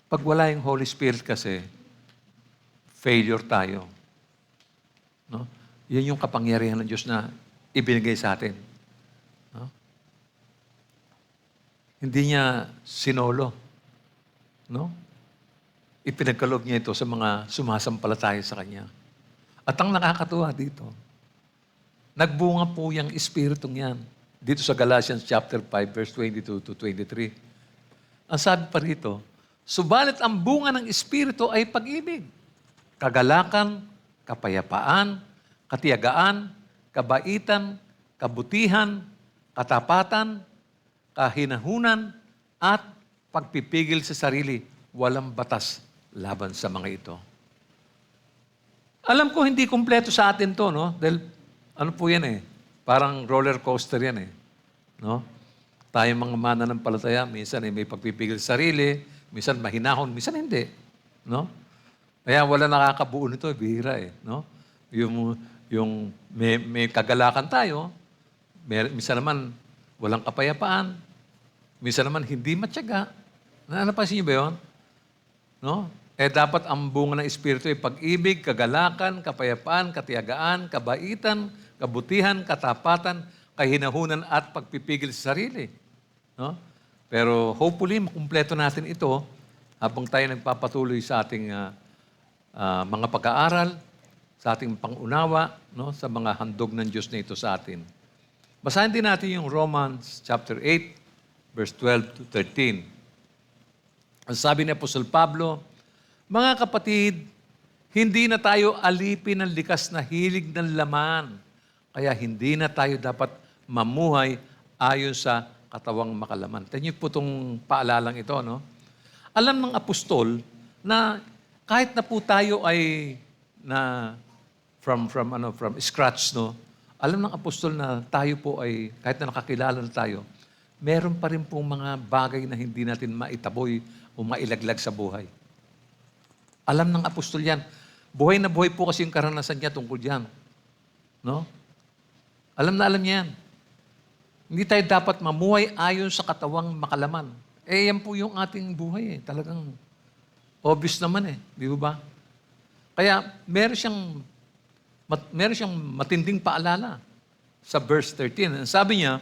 Pag wala yung Holy Spirit kasi, failure tayo. No? Yan yung kapangyarihan ng Diyos na ibinigay sa atin. No? Hindi niya sinolo. No? Ipinagkaloob niya ito sa mga sumasampalataya sa Kanya. At ang nakakatuwa dito, nagbunga po yung Espiritong yan. Dito sa Galatians chapter 5, verse 22 to 23. Ang sabi pa rito, subalit ang bunga ng Espiritu ay pag-ibig, kagalakan, kapayapaan, katiyagaan, kabaitan, kabutihan, katapatan, kahinahunan, at pagpipigil sa sarili. Walang batas laban sa mga ito. Alam ko hindi kumpleto sa atin to, no? Dahil ano po yan eh? Parang roller coaster yan eh. No? Tayo mga mananampalataya, minsan may pagpipigil sa sarili, minsan mahinahon, minsan hindi. No? Kaya wala nakakabuo nito, bihira eh. No? Yung yung may kagalakan tayo, minsan naman walang kapayapaan, minsan naman hindi matyaga. Napansin niyo ba yun? No? Dapat ang bunga ng Espiritu ay pag-ibig, kagalakan, kapayapaan, katiyagaan, kabaitan, kabutihan, katapatan, kahinahunan at pagpipigil sa sarili. No? Pero hopefully, makumpleto natin ito habang tayo nagpapatuloy sa ating mga pag-aaral, sa ating pangunawa, no? Sa mga handog ng Diyos na ito sa atin. Basahin din natin yung Romans chapter 8, verse 12 to 13. Ang sabi ni Apostol Pablo, mga kapatid, hindi na tayo alipin ng likas na hilig ng laman. Kaya hindi na tayo dapat mamuhay ayon sa katawang makalaman. Tignan niyo po itong paalalang ito, no? Alam ng apostol na kahit na po tayo ay from scratch, no? Alam ng apostol na tayo po ay, kahit na nakakilala na tayo, meron pa rin pong mga bagay na hindi natin maitaboy o mailaglag sa buhay. Alam ng apostol yan. Buhay na buhay po kasi yung karanasan niya tungkol yan. No? Alam na alam niya yan. Hindi tayo dapat mamuhay ayon sa katawang makalaman. Yan po yung ating buhay. Talagang obvious naman Di ba? Kaya meron siyang matinding paalala sa verse 13. Sabi niya,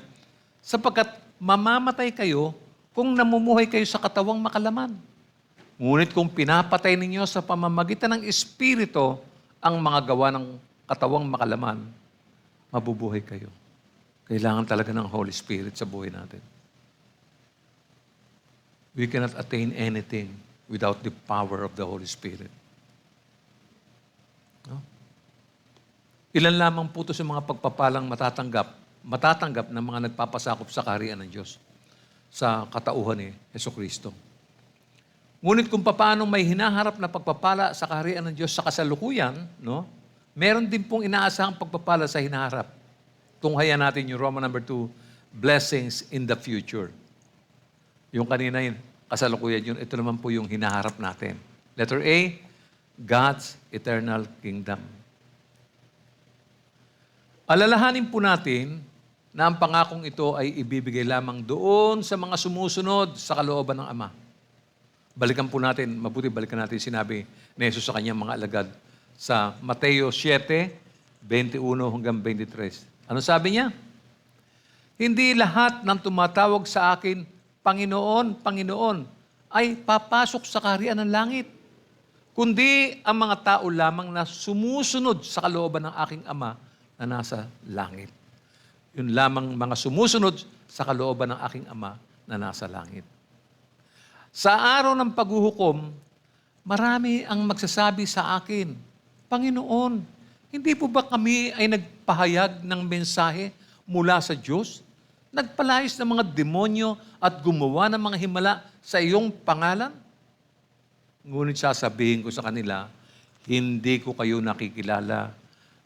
sapagkat mamamatay kayo kung namumuhay kayo sa katawang makalaman. Ngunit kung pinapatay ninyo sa pamamagitan ng Espiritu ang mga gawa ng katawang makalaman, mabubuhay kayo. Kailangan talaga ng Holy Spirit sa buhay natin. We cannot attain anything without the power of the Holy Spirit. No? Ilan lamang po ito sa mga pagpapalang matatanggap ng mga nagpapasakop sa kaharian ng Diyos sa katauhan ni Jesucristo. Ngunit kung paano may hinaharap na pagpapala sa kaharian ng Diyos sa kasalukuyan, no? Meron din pong inaasahang pagpapala sa hinaharap. Tunghayan natin yung Roman number 2, blessings in the future. Yung kanina yun, kasalukuyan yun, ito naman po yung hinaharap natin. Letter A, God's eternal kingdom. Alalahanin po natin na ang pangakong ito ay ibibigay lamang doon sa mga sumusunod sa kalooban ng Ama. Balikan po natin, balikan natin sinabi ni Jesus sa kanyang mga alagad sa Mateo 7, 21 hanggang 23. Ano sabi niya? Hindi lahat ng tumatawag sa akin, Panginoon, Panginoon, ay papasok sa kaharian ng langit. Kundi ang mga tao lamang na sumusunod sa kalooban ng aking Ama na nasa langit. Yun lamang mga sumusunod sa kalooban ng aking Ama na nasa langit. Sa araw ng paghuhukom, marami ang magsasabi sa akin, Panginoon, hindi po ba kami ay nagpahayag ng mensahe mula sa Diyos? Nagpalayas ng mga demonyo at gumawa ng mga himala sa iyong pangalan? Ngunit sasabihin ko sa kanila, hindi ko kayo nakikilala.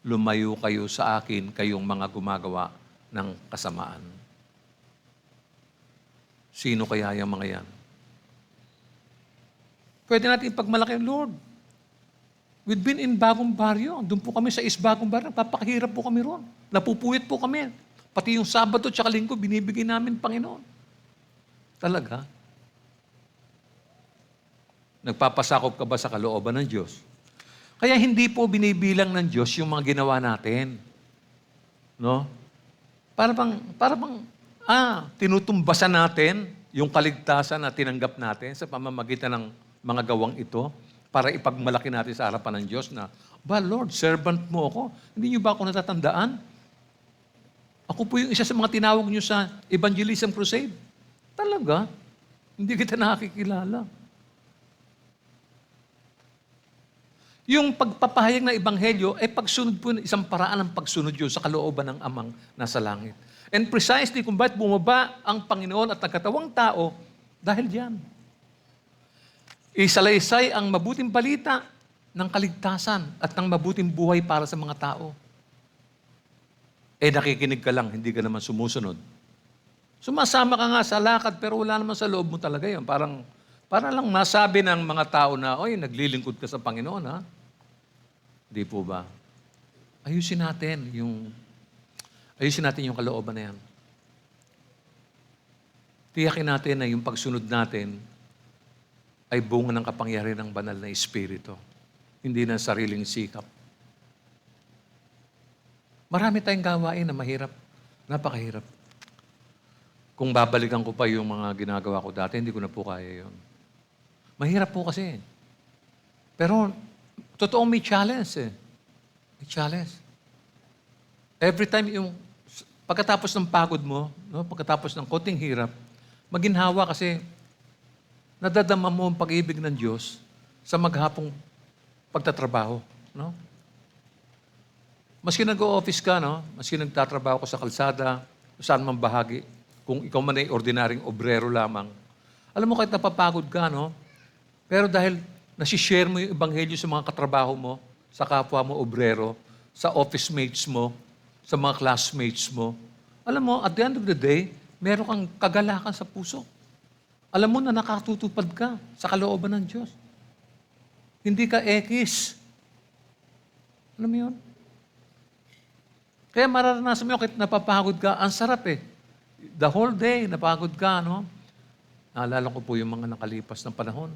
Lumayo kayo sa akin, kayong mga gumagawa ng kasamaan. Sino kaya yung mga yan? Pwede natin ipagmalaki, Lord. We've been in Bagong Baryo. Doon po kami sa East Bagong Baryo. Napapakahirap po kami ron. Napupuyat po kami. Pati yung Sabado at Linggo, binibigay namin, Panginoon. Talaga? Nagpapasakop ka ba sa kalooban ng Diyos? Kaya hindi po binibilang ng Diyos yung mga ginawa natin. No? Para bang, tinutumbasan natin yung kaligtasan na tinanggap natin sa pamamagitan ng mga gawang ito para ipagmalaki natin sa harapan ng Diyos na, Lord, servant mo ako. Hindi niyo ba ako natatandaan? Ako po yung isa sa mga tinawag niyo sa Evangelism Crusade. Talaga? Hindi kita nakikilala. Yung pagpapahayag ng Ebanghelyo, pagsunod po, isang paraan ng pagsunod yun sa kalooban ng Amang nasa langit. And precisely kung bakit bumaba ang Panginoon at nagkatawang tao, dahil diyan. Isalaysay ang mabuting balita ng kaligtasan at ng mabuting buhay para sa mga tao. Nakikinig ka lang, hindi ka naman sumusunod. Sumasama ka nga sa lakad, pero wala naman sa loob mo talaga yun. Para lang masabi ng mga tao na, naglilingkod ka sa Panginoon, ha? Di po ba? ayusin natin yung kalooban na yan. Tiyakin natin na yung pagsunod natin ay bunga ng kapangyarihan ng banal na Espiritu. Hindi na sariling sikap. Marami tayong gawain na mahirap. Napakahirap. Kung babalikan ko pa yung mga ginagawa ko dati, hindi ko na po kaya yun. Mahirap po kasi. Pero, totoong may challenge eh. May challenge. Every time pagkatapos ng pagod mo, no, pagkatapos ng konting hirap, maginhawa kasi nadadama mo ang pag-ibig ng Diyos sa maghapong pagtatrabaho. No? Maski nag-o-office ka, no? Maski nagtatrabaho ka sa kalsada, saan man bahagi, kung ikaw man ay ordinaryong obrero lamang, alam mo kahit napapagod ka, no? Pero dahil nasishare mo yung ebanghelyo sa mga katrabaho mo, sa kapwa mo obrero, sa office mates mo, sa mga classmates mo, alam mo, at the end of the day, meron kang kagalakan sa puso. Alam mo na nakatutupad ka sa kalooban ng Diyos. Hindi ka ekis. Alam mo yun? Kaya mararanasan mo yun, kahit napapagod ka, ang sarap eh. The whole day, napagod ka, no? Naalala ko po yung mga nakalipas na panahon.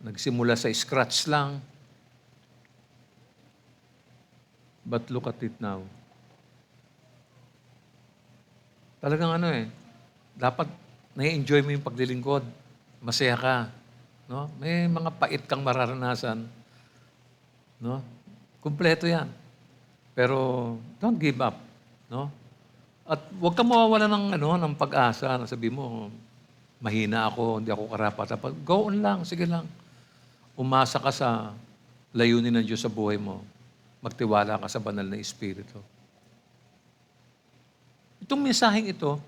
Nagsimula sa scratch lang. But look at it now. Talagang dapat nai-enjoy mo yung paglilingkod. Masaya ka. No? May mga pait kang mararanasan. No? Kumpleto yan. Pero don't give up. No? At huwag kang mawawala ng pag-asa na sabi mo, mahina ako, hindi ako karapat. Go on lang, sige lang. Umasa ka sa layunin ng Diyos sa buhay mo. Magtiwala ka sa banal na Espiritu. Itong mensaheng ito,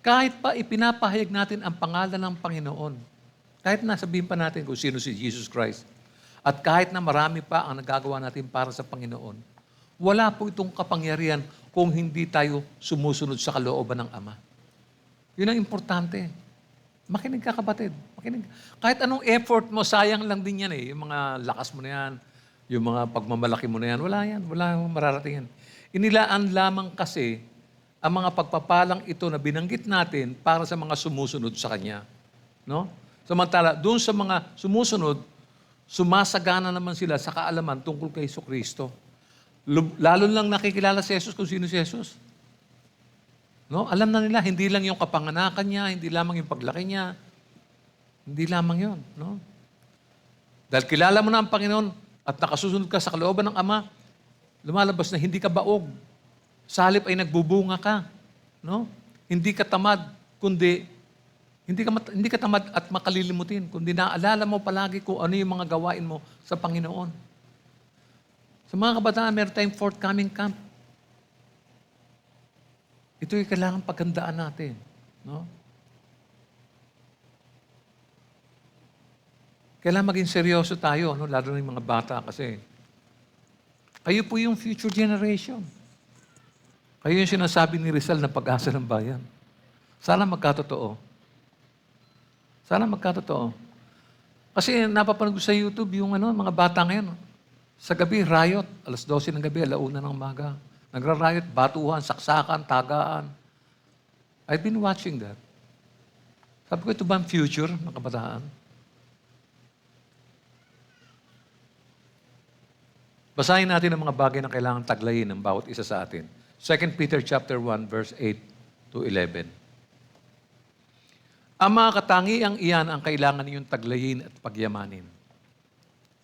kahit pa ipinapahayag natin ang pangalan ng Panginoon, kahit nasabihin pa natin kung sino si Jesus Christ, at kahit na marami pa ang nagagawa natin para sa Panginoon, wala po itong kapangyarihan kung hindi tayo sumusunod sa kalooban ng Ama. Yun ang importante. Makinig ka, kapatid. Makinig. Kahit anong effort mo, sayang lang din yan eh. Yung mga lakas mo na yan, yung mga pagmamalaki mo na yan, wala yan. Wala yung mararating yan. Inilaan lamang kasi ang mga pagpapalang ito na binanggit natin para sa mga sumusunod sa Kanya. No? Samantala, doon sa mga sumusunod, sumasagana naman sila sa kaalaman tungkol kay Jesucristo. Lalo lang nakikilala si Jesus kung sino si Jesus. No? Alam na nila, hindi lang yung kapanganakan niya, hindi lamang yung paglaki niya, hindi lamang yun. No? Dahil kilala mo na ang Panginoon at nakasusunod ka sa kalooban ng Ama, lumalabas na hindi ka baog. Sa halip ay nagbubunga ka. No? Hindi ka tamad, kundi hindi ka tamad at makalilimutin, kundi naalala mo palagi kung ano yung mga gawain mo sa Panginoon. Sa mga kabataan, meron tayong forthcoming camp. Ito yung kailangan paghandaan natin. No? Kailangan maging seryoso tayo, no? Lalo na yung mga bata kasi kayo po yung future generation. Kayo yung sinasabi ni Rizal na pag-asa ng bayan. Sana magkatotoo. Sana magkatotoo. Kasi napapanood ko sa YouTube yung mga bata ngayon. Sa gabi, riot. Alas 12 ng gabi, 1:00 ng umaga. Nagra-riot, batuhan, saksakan, tagaan. I've been watching that. Sabi ko, ito ba ang future ng kabataan? Basahin natin ang mga bagay na kailangan taglayin ng bawat isa sa atin. 2 Peter chapter 1, verse 8 to 11. Ang mga katangiang iyan ang kailangan ninyong taglayin at pagyamanin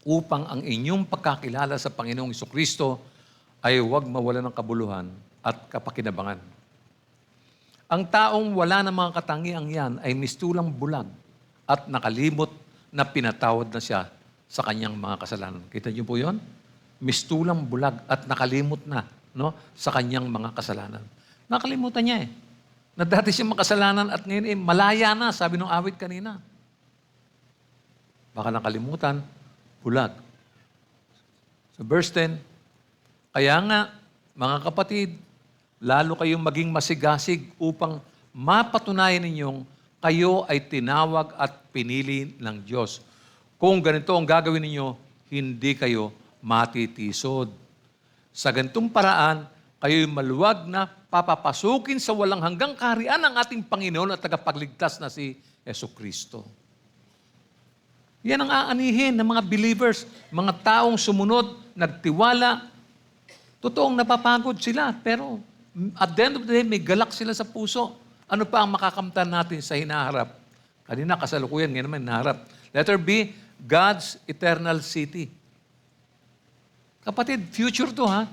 upang ang inyong pagkakilala sa Panginoong Jesucristo ay huwag mawala ng kabuluhan at kapakinabangan. Ang taong wala ng mga katangiang yan ay mistulang bulag at nakalimot na pinatawad na siya sa kanyang mga kasalanan. Kita niyo po yun? Mistulang bulag at nakalimot na sa kanyang mga kasalanan. Nakalimutan niya na dati siya makasalanan at ngayon malaya na, sabi ng awit kanina. Baka nakalimutan, bulag. So verse 10, kaya nga, mga kapatid, lalo kayong maging masigasig upang mapatunayan ninyong kayo ay tinawag at pinili ng Diyos. Kung ganito ang gagawin ninyo, hindi kayo matitisod. Sa ganitong paraan, kayo'y maluwag na papapasukin sa walang hanggang kaharian ng ating Panginoon at tagapagligtas na si Jesucristo. Yan ang aanihin ng mga believers, mga taong sumunod, nagtiwala. Totoong napapagod sila, pero at the end of the day, may galak sila sa puso. Ano pa ang makakamtan natin sa hinaharap? Kanina, kasalukuyan, ngayon naman, hinaharap. Letter B, God's eternal city. Kapatid, future to ha.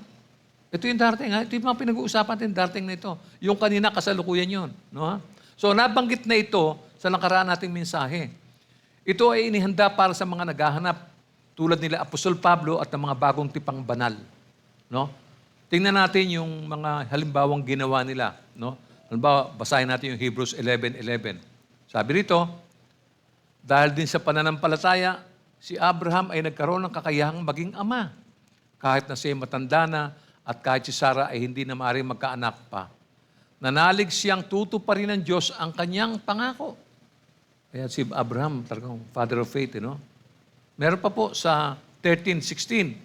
Ito yung darating ha. Ito yung mga pinag-uusapan natin, darating na ito. Yung kanina, kasalukuyan yun. No, ha? So, nabanggit na ito sa nakaraan nating mensahe. Ito ay inihanda para sa mga naghahanap tulad nila Apostol Pablo at ng mga bagong tipang banal. No? Tingnan natin yung mga halimbawang ginawa nila. No? Halimbawa, basahin natin yung Hebrews 11:11. Sabi rito, dahil din sa pananampalataya, si Abraham ay nagkaroon ng kakayahang maging ama. Kahit na siya matanda na at kahit si Sarah ay hindi na maaaring magkaanak pa. Nanalig siyang tutuparin ng Diyos ang kanyang pangako. Kaya si Abraham, talagang father of faith, no? Meron pa po sa 13:16.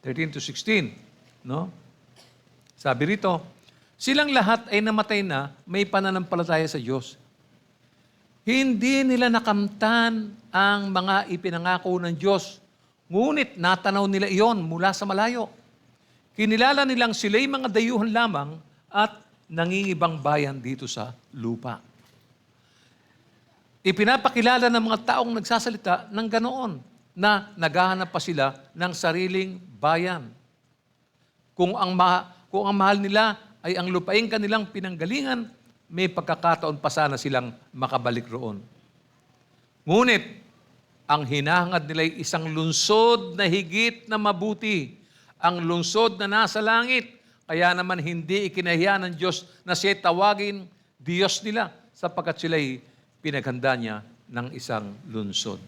13-16, no? Sabi rito, silang lahat ay namatay na may pananampalataya sa Diyos. Hindi nila nakamtan ang mga ipinangako ng Diyos. Ngunit natanaw nila iyon mula sa malayo. Kinilala nilang sila'y mga dayuhan lamang at nangingibang bayan dito sa lupa. Ipinapakilala ng mga taong nagsasalita ng ganoon na naghahanap pa sila ng sariling bayan. Kung ang mahal nila ay ang lupaing kanilang pinanggalingan, may pagkakataon pa sana silang makabalik roon. Ngunit, ang hinahangad nila ay isang lungsod na higit na mabuti. Ang lungsod na nasa langit. Kaya naman hindi ikinahiya ng Diyos na siya tawagin Diyos nila sapagkat sila'y pinaghanda niya ng isang lungsod.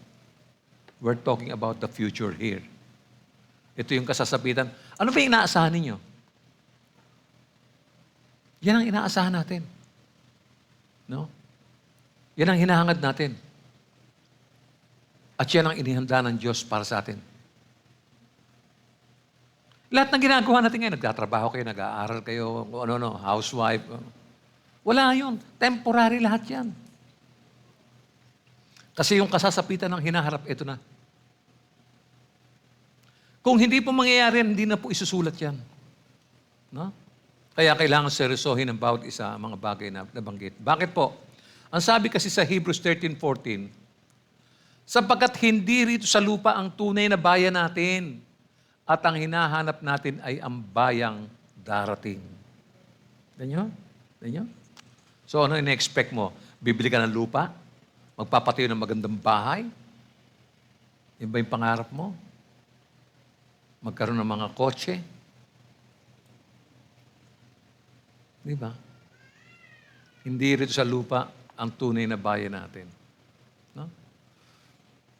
We're talking about the future here. Ito yung kasasabitan. Ano ba yung inaasahan ninyo? Yan ang inaasahan natin. No? Yan ang hinahangad natin. At yan ang inihanda ng Diyos para sa atin. Lahat ng ginagawa natin ngayon, nagtatrabaho kayo, nag-aaral kayo, housewife. Wala yun. Temporary lahat yan. Kasi yung kasasapitan ng hinaharap, ito na. Kung hindi po mangyayari, hindi na po isusulat yan. No? Kaya kailangan seryosohin ang bawat isa ang mga bagay na nabanggit. Bakit po? Ang sabi kasi sa Hebrews 13:14, sapagkat hindi rito sa lupa ang tunay na bayan natin at ang hinahanap natin ay ang bayang darating. Ganyan? So ano ina-expect mo? Bibili ka ng lupa? Magpapatayo ng magandang bahay? Yan ba yung pangarap mo? Magkaroon ng mga kotse? Di ba? Hindi rito sa lupa ang tunay na bayan natin. No?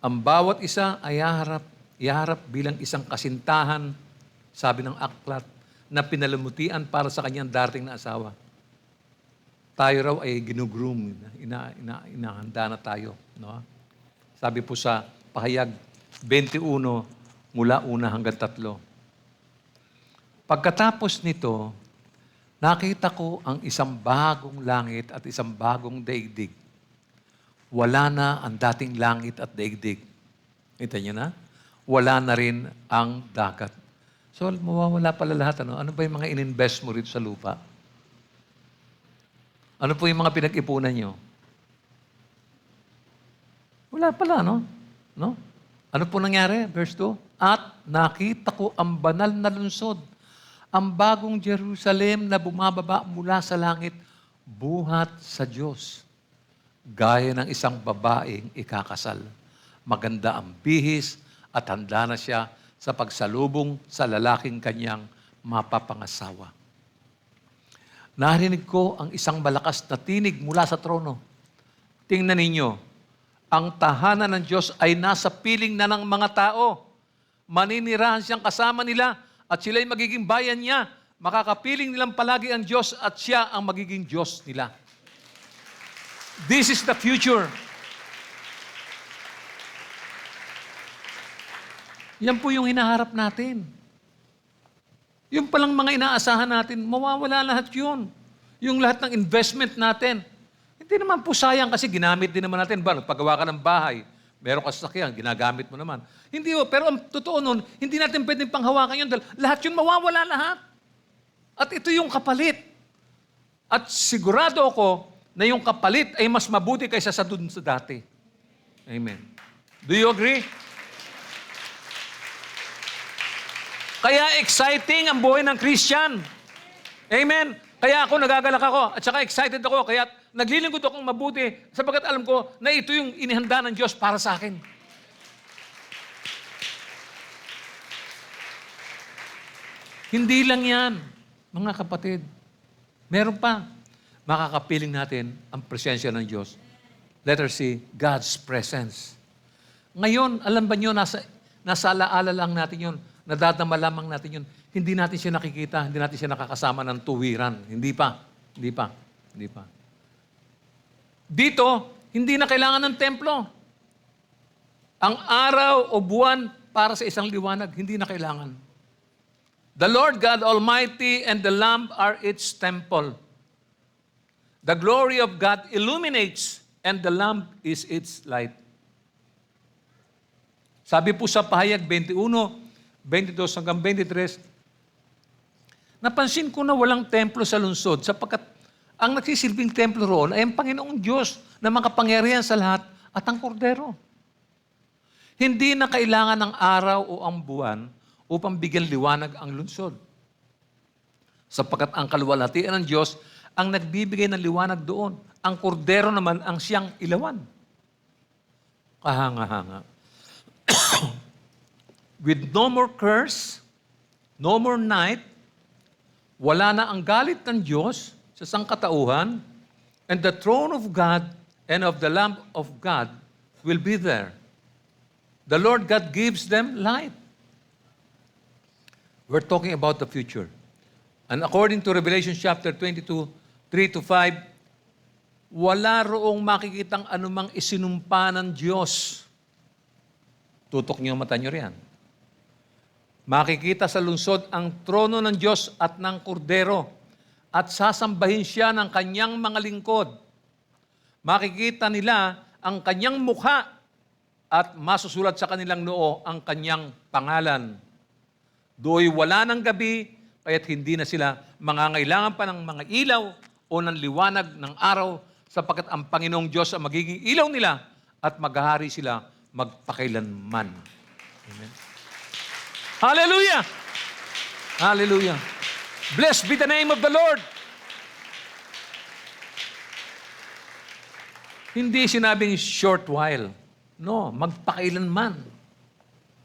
Ang bawat isa ay iharap bilang isang kasintahan, sabi ng aklat, na pinalamutian para sa kanyang darating na asawa. Tayo raw ay ginugroom, inahanda na tayo. No? Sabi po sa Pahayag 21, mula 1 hanggang 3. Pagkatapos nito, nakita ko ang isang bagong langit at isang bagong daigdig. Wala na ang dating langit at daigdig. Kita niyo na? Wala na rin ang dagat. So, mawawala pala lahat. Ano ba yung mga ininvest mo rito sa lupa? Ano po yung mga pinag-ipunan nyo? Wala pala, no? Ano po nangyari? Verse 2. At nakita ko ang banal na lungsod, ang bagong Jerusalem na bumababa mula sa langit, buhat sa Diyos. Gaya ng isang babaeng ikakasal. Maganda ang bihis at handa na siya sa pagsalubong sa lalaking kanyang mapapangasawa. Narinig ko ang isang malakas na tinig mula sa trono. Tingnan ninyo, ang tahanan ng Diyos ay nasa piling na ng mga tao. Maninirahan siyang kasama nila at sila'y magiging bayan niya. Makakapiling nilang palagi ang Diyos at siya ang magiging Diyos nila. This is the future. Yan po yung hinaharap natin. Yung palang mga inaasahan natin, mawawala lahat yun. Yung lahat ng investment natin. Hindi naman po sayang kasi ginamit din naman natin. Paggawa ka ng bahay, meron ka sasakyan, ginagamit mo naman. Hindi po, pero ang totoo nun, hindi natin pwedeng panghawakan yun dahil lahat yun mawawala lahat. At ito yung kapalit. At sigurado ako na yung kapalit ay mas mabuti kaysa sa dun sa dati. Amen. Do you agree? Kaya exciting ang buhay ng Christian. Amen. Kaya ako nagagalak ako at saka excited ako. Kaya naglilingkod akong mabuti sapagkat alam ko na ito yung inihanda ng Diyos para sa akin. Hindi lang yan, mga kapatid. Meron pa. Makakapiling natin ang presensya ng Diyos. Letter C, God's presence. Ngayon, alam ba nyo, nasa alaala lang natin yun. Nadadama lamang natin yun. Hindi natin siya nakikita, hindi natin siya nakakasama ng tuwiran. Hindi pa. Dito, hindi na kailangan ng templo. Ang araw o buwan para sa isang liwanag, hindi na kailangan. The Lord God Almighty and the Lamb are its temple. The glory of God illuminates and the Lamb is its light. Sabi po sa pahayag 21, 22 hanggang 23, napansin ko na walang templo sa lungsod sapagkat ang nagsisilbing templo roon ay ang Panginoong Diyos na makapangyarihan sa lahat at ang kordero. Hindi na kailangan ng araw o ang buwan upang bigyan liwanag ang lungsod. Sapagkat ang kaluwalhatian ng Diyos ang nagbibigay ng liwanag doon. Ang kordero naman ang siyang ilawan. Kahanga-hanga. With no more curse, no more night, wala na ang galit ng Diyos sa sangkatauhan, and the throne of God and of the Lamb of God will be there. The Lord God gives them light. We're talking about the future. And according to Revelation chapter 22, 3-5, wala roong makikitang anumang isinumpa ng Diyos. Tutok niyo ang mata niyo riyan. Makikita sa lungsod ang trono ng Diyos at ng Kordero at sasambahin siya ng kanyang mga lingkod. Makikita nila ang kanyang mukha at masusulat sa kanilang noo ang kanyang pangalan. Do'y wala ng gabi, kaya't hindi na sila mangangailangan pa ng mga ilaw o ng liwanag ng araw sapagkat ang Panginoong Diyos ang magiging ilaw nila at maghahari sila magpakailanman. Amen. Hallelujah! Hallelujah! Blessed be the name of the Lord! Hindi sinabing short while. No, magpakailanman.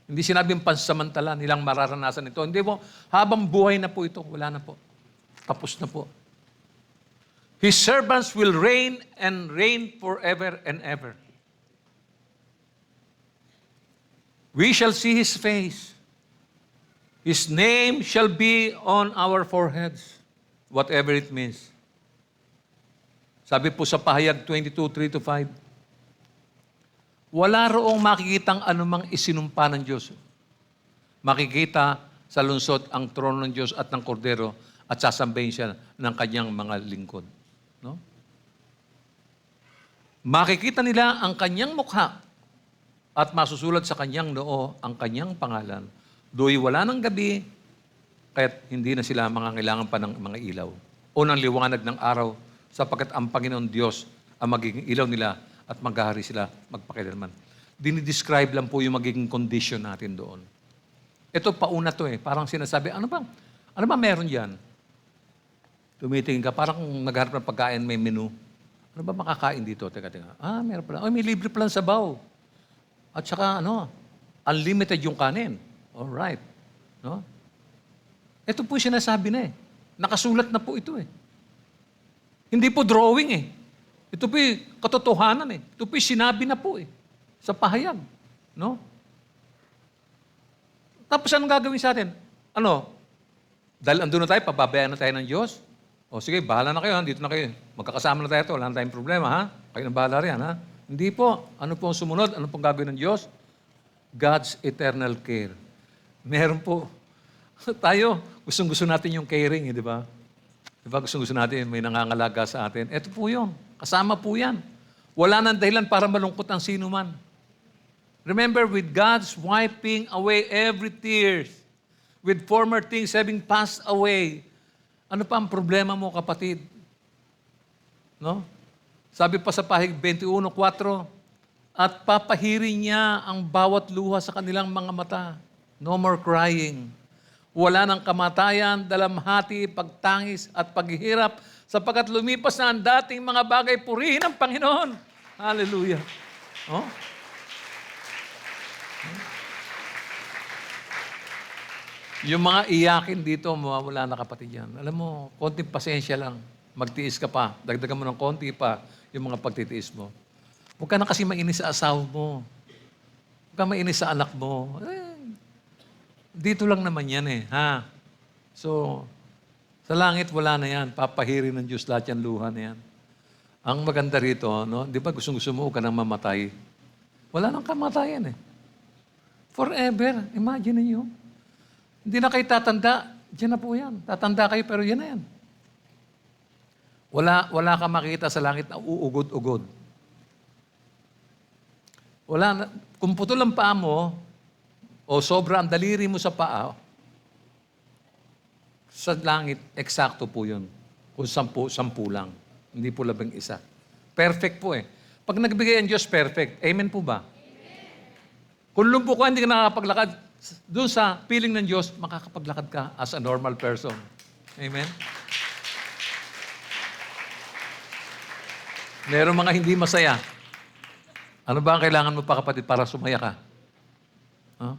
Hindi sinabing pansamantala nilang mararanasan ito. Hindi po, habang buhay na po ito, wala na po. Tapos na po. His servants will reign and reign forever and ever. We shall see His face. His name shall be on our foreheads, whatever it means. Sabi po sa pahayag 22, 3-5, wala roong makikitang anumang isinumpa ng Diyos. Makikita sa lungsod ang trono ng Diyos at ng Kordero at sasambahin siya ng kanyang mga lingkod. No? Makikita nila ang kanyang mukha at masusulat sa kanyang noo ang kanyang pangalan. Do'y wala ng gabi, kaya't hindi na sila mangangailangan pa ng mga ilaw o ng liwanag ng araw sapagkat ang Panginoon Diyos ang magiging ilaw nila at maghahari sila magpakailanman. Dinidescribe lang po yung magiging condition natin doon. Ito pauna to parang sinasabi, ano ba meron dyan? Tumitingin ka, parang nagharap ng pagkain, may menu. Ano ba makakain dito? Teka. Meron pala. May libre pala sabaw. At saka, unlimited yung kanin. Alright. No? Ito po sinasabi na Nakasulat na po ito Hindi po drawing Ito po katotohanan Ito po sinabi na po sa pahayag. No? Tapos anong gagawin sa atin? Dahil andun na tayo, pababayaan na tayo ng Diyos? O sige, bahala na kayo, dito na kayo. Magkakasama na tayo wala na tayong problema, ha? Kayo na bahala riyan, ha? Hindi po. Ano po ang sumunod? Ano pong gagawin ng Diyos? God's eternal care. Meron po. Tayo, gustong-gusto natin yung caring, di ba? Di ba gustong-gusto natin may nangangalaga sa atin? Ito po yun. Kasama po yan. Wala nang dahilan para malungkot ang sino man. Remember, with God's wiping away every tears, with former things having passed away, ano pa ang problema mo, kapatid? No? Sabi pa sa pahig 21:4, at papahirin niya ang bawat luha sa kanilang mga mata. No more crying. Wala ng kamatayan, dalamhati, pagtangis at paghihirap sapagkat lumipas na ang dating mga bagay, purihin ang Panginoon. Hallelujah. Oh? Yung mga iyakin dito, mawawala na, kapatid yan. Alam mo, konting pasensya lang. Magtiis ka pa. Dagdagan mo ng konti pa yung mga pagtitiis mo. Huwag ka na kasi mainis sa asawa mo. Huwag ka mainis sa anak mo. Dito lang naman yan eh. Ha? So, sa langit wala na yan. Papahirin ng Diyos lahat yan, luha na yan. Ang maganda rito, no? Di ba gusto mo ka nang mamatay? Wala nang kamatayan eh. Forever. Imagine niyo. Hindi na kayo tatanda. Diyan na po yan. Tatanda kayo pero yan na yan. Wala ka makita sa langit na uugod-ugod. Wala na. Kung putol ang paa mo, o sobra ang daliri mo sa paa, sa langit, eksakto po yun. Kung 10 lang. Hindi po 11. Perfect po eh. Pag nagbigay ang Diyos, perfect. Amen po ba? Amen. Kung lumpo ka, hindi ka nakakapaglakad, doon sa piling ng Diyos, makakapaglakad ka as a normal person. Amen? Meron mga hindi masaya. Ano ba ang kailangan mo pa, kapatid, para sumaya ka? Huh?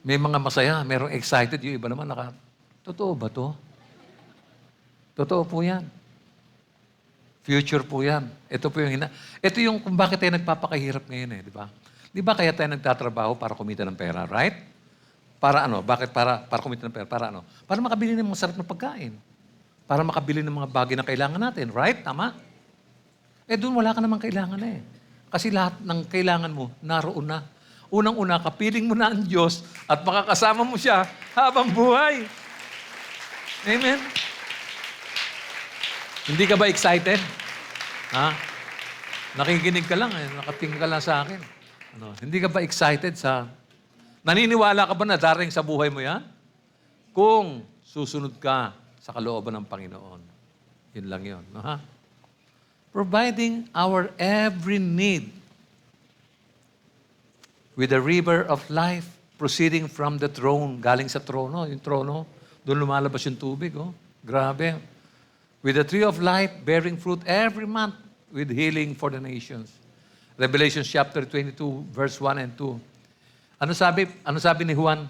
May mga masaya, merong excited, yung iba naman totoo ba to? Totoo po yan. Future po yan. Ito po yung ito yung kung bakit tayo nagpapakahirap ngayon eh, di ba? Di ba kaya tayo nagtatrabaho para kumita ng pera, right? Para ano? Bakit para kumita ng pera? Para ano? Para makabili ng masarap na pagkain. Para makabili ng mga bagay na kailangan natin, right? Tama? Eh doon wala ka namang kailangan eh. Kasi lahat ng kailangan mo, naroon na. Unang-una, kapiling mo na ang Diyos at makakasama mo siya habang buhay. Amen? Hindi ka ba excited? Ha? Nakikinig ka lang eh. Nakatingin ka lang sa akin. Ano? Hindi ka ba excited sa... Naniniwala ka ba na darating sa buhay mo yan? Kung susunod ka sa kalooban ng Panginoon. Yun lang yun. No, ha? Providing our every need with the river of life proceeding from the throne. Galing sa trono. Yung trono, doon lumalabas yung tubig. Oh. Grabe. With the tree of life bearing fruit every month with healing for the nations. Revelation chapter 22, verse 1 and 2. Ano sabi ni Juan?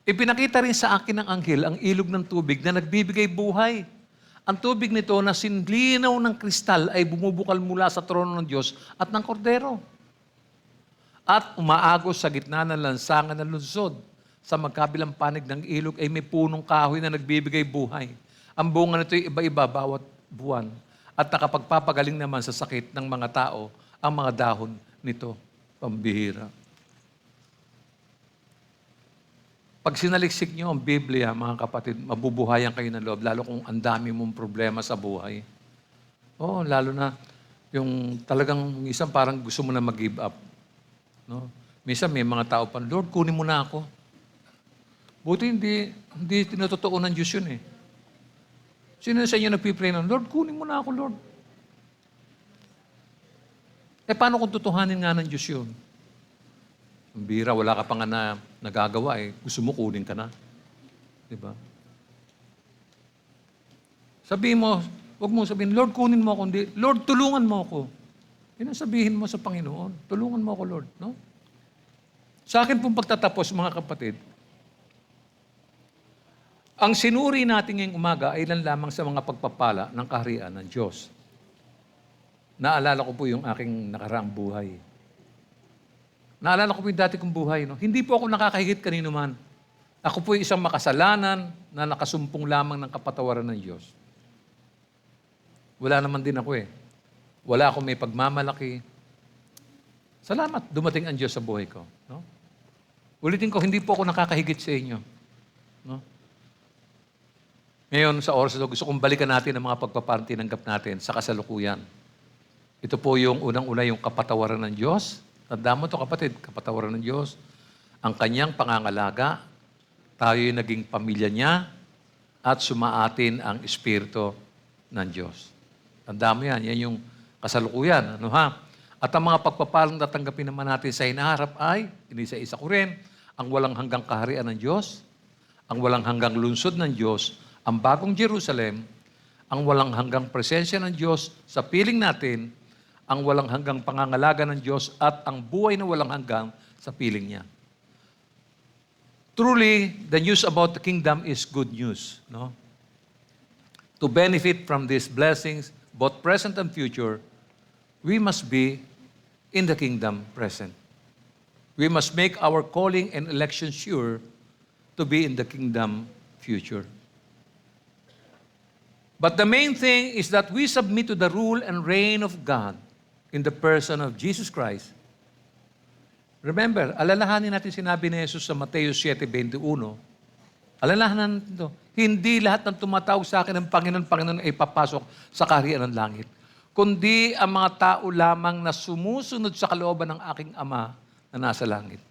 Ipinakita rin sa akin ng anghel ang ilog ng tubig na nagbibigay buhay. Ang tubig nito na sinlinaw ng kristal ay bumubukal mula sa trono ng Diyos at ng Kordero. At umaagos sa gitna ng lansangan ng lungsod. Sa magkabilang panig ng ilog ay may punong kahoy na nagbibigay buhay. Ang bunga nito ay iba-iba bawat buwan. At nakapagpapagaling naman sa sakit ng mga tao ang mga dahon nito. Pambihira. Pag sinaliksik niyo ang Biblia, mga kapatid, mabubuhayan kayo ng loob, lalo kung ang dami mong problema sa buhay. Oo, lalo na yung talagang isang parang gusto mo na mag-give up. No? Minsan may mga tao pa, Lord, kunin mo na ako. Buti hindi tinutotoo ng Diyos yun eh. Sino sa inyo nagpipray ng, Lord, kunin mo na ako, Lord. Eh, paano kung tutuhanin nga ng Diyos yun? Ang bira, wala ka pa nga na nagagawa eh. Gusto mo, kunin ka na. Diba? Sabihin mo, huwag mo sabihin, Lord, kunin mo ako. Hindi. Lord, tulungan mo ako. Yun ang sabihin mo sa Panginoon. Tulungan mo ako, Lord. No? Sa akin pong pagtatapos, mga kapatid, ang sinuri natin ngayong umaga ay lang lamang sa mga pagpapala ng kaharian ng Diyos. Naalala ko po yung aking nakaraang buhay. Naalala ko po yung dati kong buhay. No? Hindi po ako nakakahigit kanino man. Ako po yung isang makasalanan na nakasumpong lamang ng kapatawaran ng Diyos. Wala naman din ako eh. Wala akong may pagmamalaki. Salamat, dumating ang Diyos sa buhay ko. No? Ulitin ko, hindi po ako nakakahigit sa inyo. No? Ngayon, sa oras ito, gusto kong balikan natin ang mga pagpapalang tinanggap natin sa kasalukuyan. Ito po yung unang-una, yung kapatawaran ng Diyos. Tandaan mo ito, kapatid, kapatawaran ng Diyos. Ang kanyang pangangalaga, tayo'y naging pamilya niya, at sumaatin ang Espiritu ng Diyos. Tandaan mo yan, yan yung kasalukuyan. Ano ha? At ang mga pagpapalang natanggapin naman natin sa hinaharap ay, inisa-isa ko rin, ang walang hanggang kaharian ng Diyos, ang walang hanggang lungsod ng Diyos, ang bagong Jerusalem, ang walang hanggang presensya ng Diyos sa piling natin, ang walang hanggang pangangalaga ng Diyos, at ang buhay na walang hanggang sa piling niya. Truly, the news about the kingdom is good news. No? To benefit from these blessings, both present and future, we must be in the kingdom present. We must make our calling and election sure to be in the kingdom future. But the main thing is that we submit to the rule and reign of God in the person of Jesus Christ. Remember, alalahanin natin sinabi ni Jesus sa Mateo 7:21. Alalahanin natin ito. Hindi lahat ng tumatawag sa akin ng Panginoon, Panginoon ay papasok sa kaharian ng langit. Kundi ang mga tao lamang na sumusunod sa kalooban ng aking Ama na nasa langit.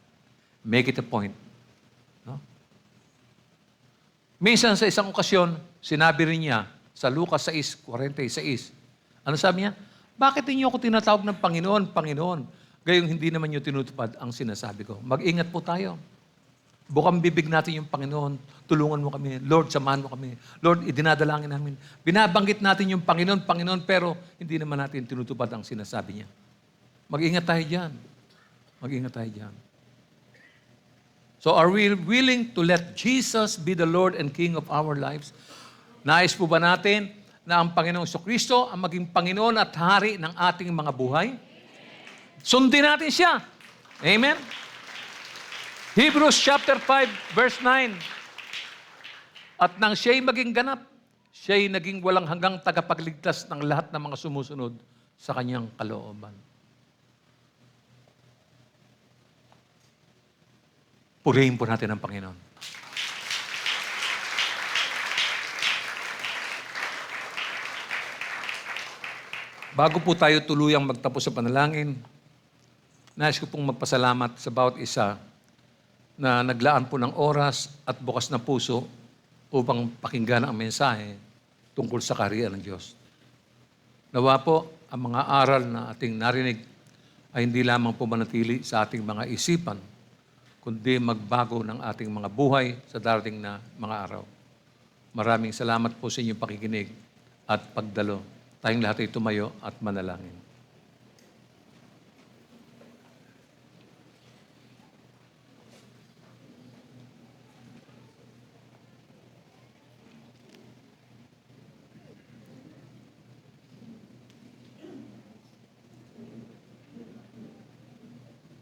Make it a point. No? Minsan sa isang okasyon, sinabi rin niya sa Lucas 6:46. Ano sabi niya? Bakit niyo ako tinatawag ng Panginoon, Panginoon? Gayong hindi naman niyo tinutupad ang sinasabi ko. Mag-ingat po tayo. Bukang bibig natin yung Panginoon. Tulungan mo kami. Lord, samahan mo kami. Lord, idinadalangin namin. Binabanggit natin yung Panginoon, Panginoon, pero hindi naman natin tinutupad ang sinasabi niya. Mag-ingat tayo dyan. Mag-ingat tayo dyan. So are we willing to let Jesus be the Lord and King of our lives? Nais po ba natin na ang Panginoong Kristo ang maging Panginoon at Hari ng ating mga buhay? Sundin natin siya. Amen? Hebrews chapter 5, verse 9. At nang siya'y maging ganap, siya'y naging walang hanggang tagapagligtas ng lahat ng mga sumusunod sa kanyang kalooban. Purihin po natin ang Panginoon. Bago po tayo tuluyang magtapos sa panalangin, nais ko pong magpasalamat sa bawat isa na naglaan po ng oras at bukas na puso upang pakinggan ang mensahe tungkol sa kaharian ng Diyos. Nawa po, ang mga aral na ating narinig ay hindi lamang po manatili sa ating mga isipan, kundi magbago ng ating mga buhay sa darating na mga araw. Maraming salamat po sa inyong pakikinig at pagdalo. Tayong lahat ay tumayo at manalangin.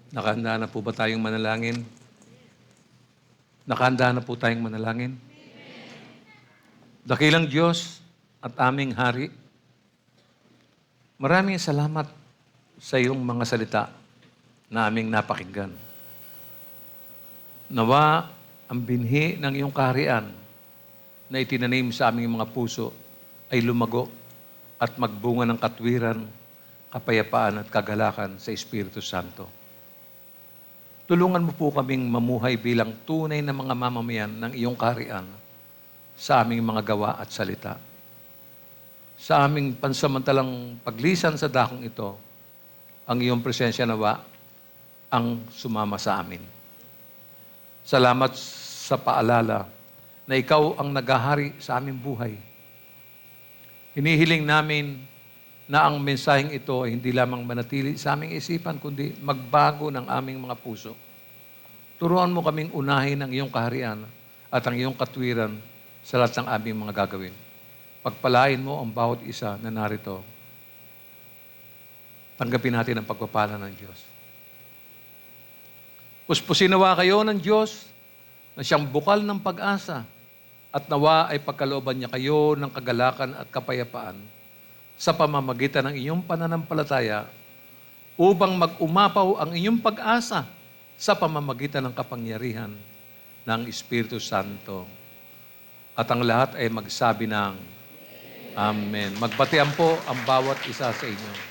Nakahanda na po ba tayong manalangin? Nakahanda na po tayong manalangin? Dakilang Diyos at aming Hari, maraming salamat sa iyong mga salita na aming napakinggan. Nawa ang binhi ng iyong kaharian na itinanim sa aming mga puso ay lumago at magbunga ng katwiran, kapayapaan at kagalakan sa Espiritu Santo. Tulungan mo po kaming mamuhay bilang tunay na mga mamamayan ng iyong kaharian sa aming mga gawa at salita. Sa aming pansamantalang paglisan sa dakong ito, ang iyong presensya nawa ang sumama sa amin. Salamat sa paalala na ikaw ang naghahari sa aming buhay. Hinihiling namin na ang mensaheng ito ay hindi lamang manatili sa aming isipan, kundi magbago ng aming mga puso. Turuan mo kaming unahin ang iyong kaharian at ang iyong katwiran sa lahat ng aming mga gagawin. Pagpalain mo ang bawat isa na narito. Tanggapin natin ang pagpapala ng Diyos. Puspusin nawa kayo ng Diyos na siyang bukal ng pag-asa at nawa ay pagkalooban niya kayo ng kagalakan at kapayapaan sa pamamagitan ng inyong pananampalataya upang mag-umapaw ang inyong pag-asa sa pamamagitan ng kapangyarihan ng Espiritu Santo. At ang lahat ay magsabi ng Amen. Magbatian po ang bawat isa sa inyo.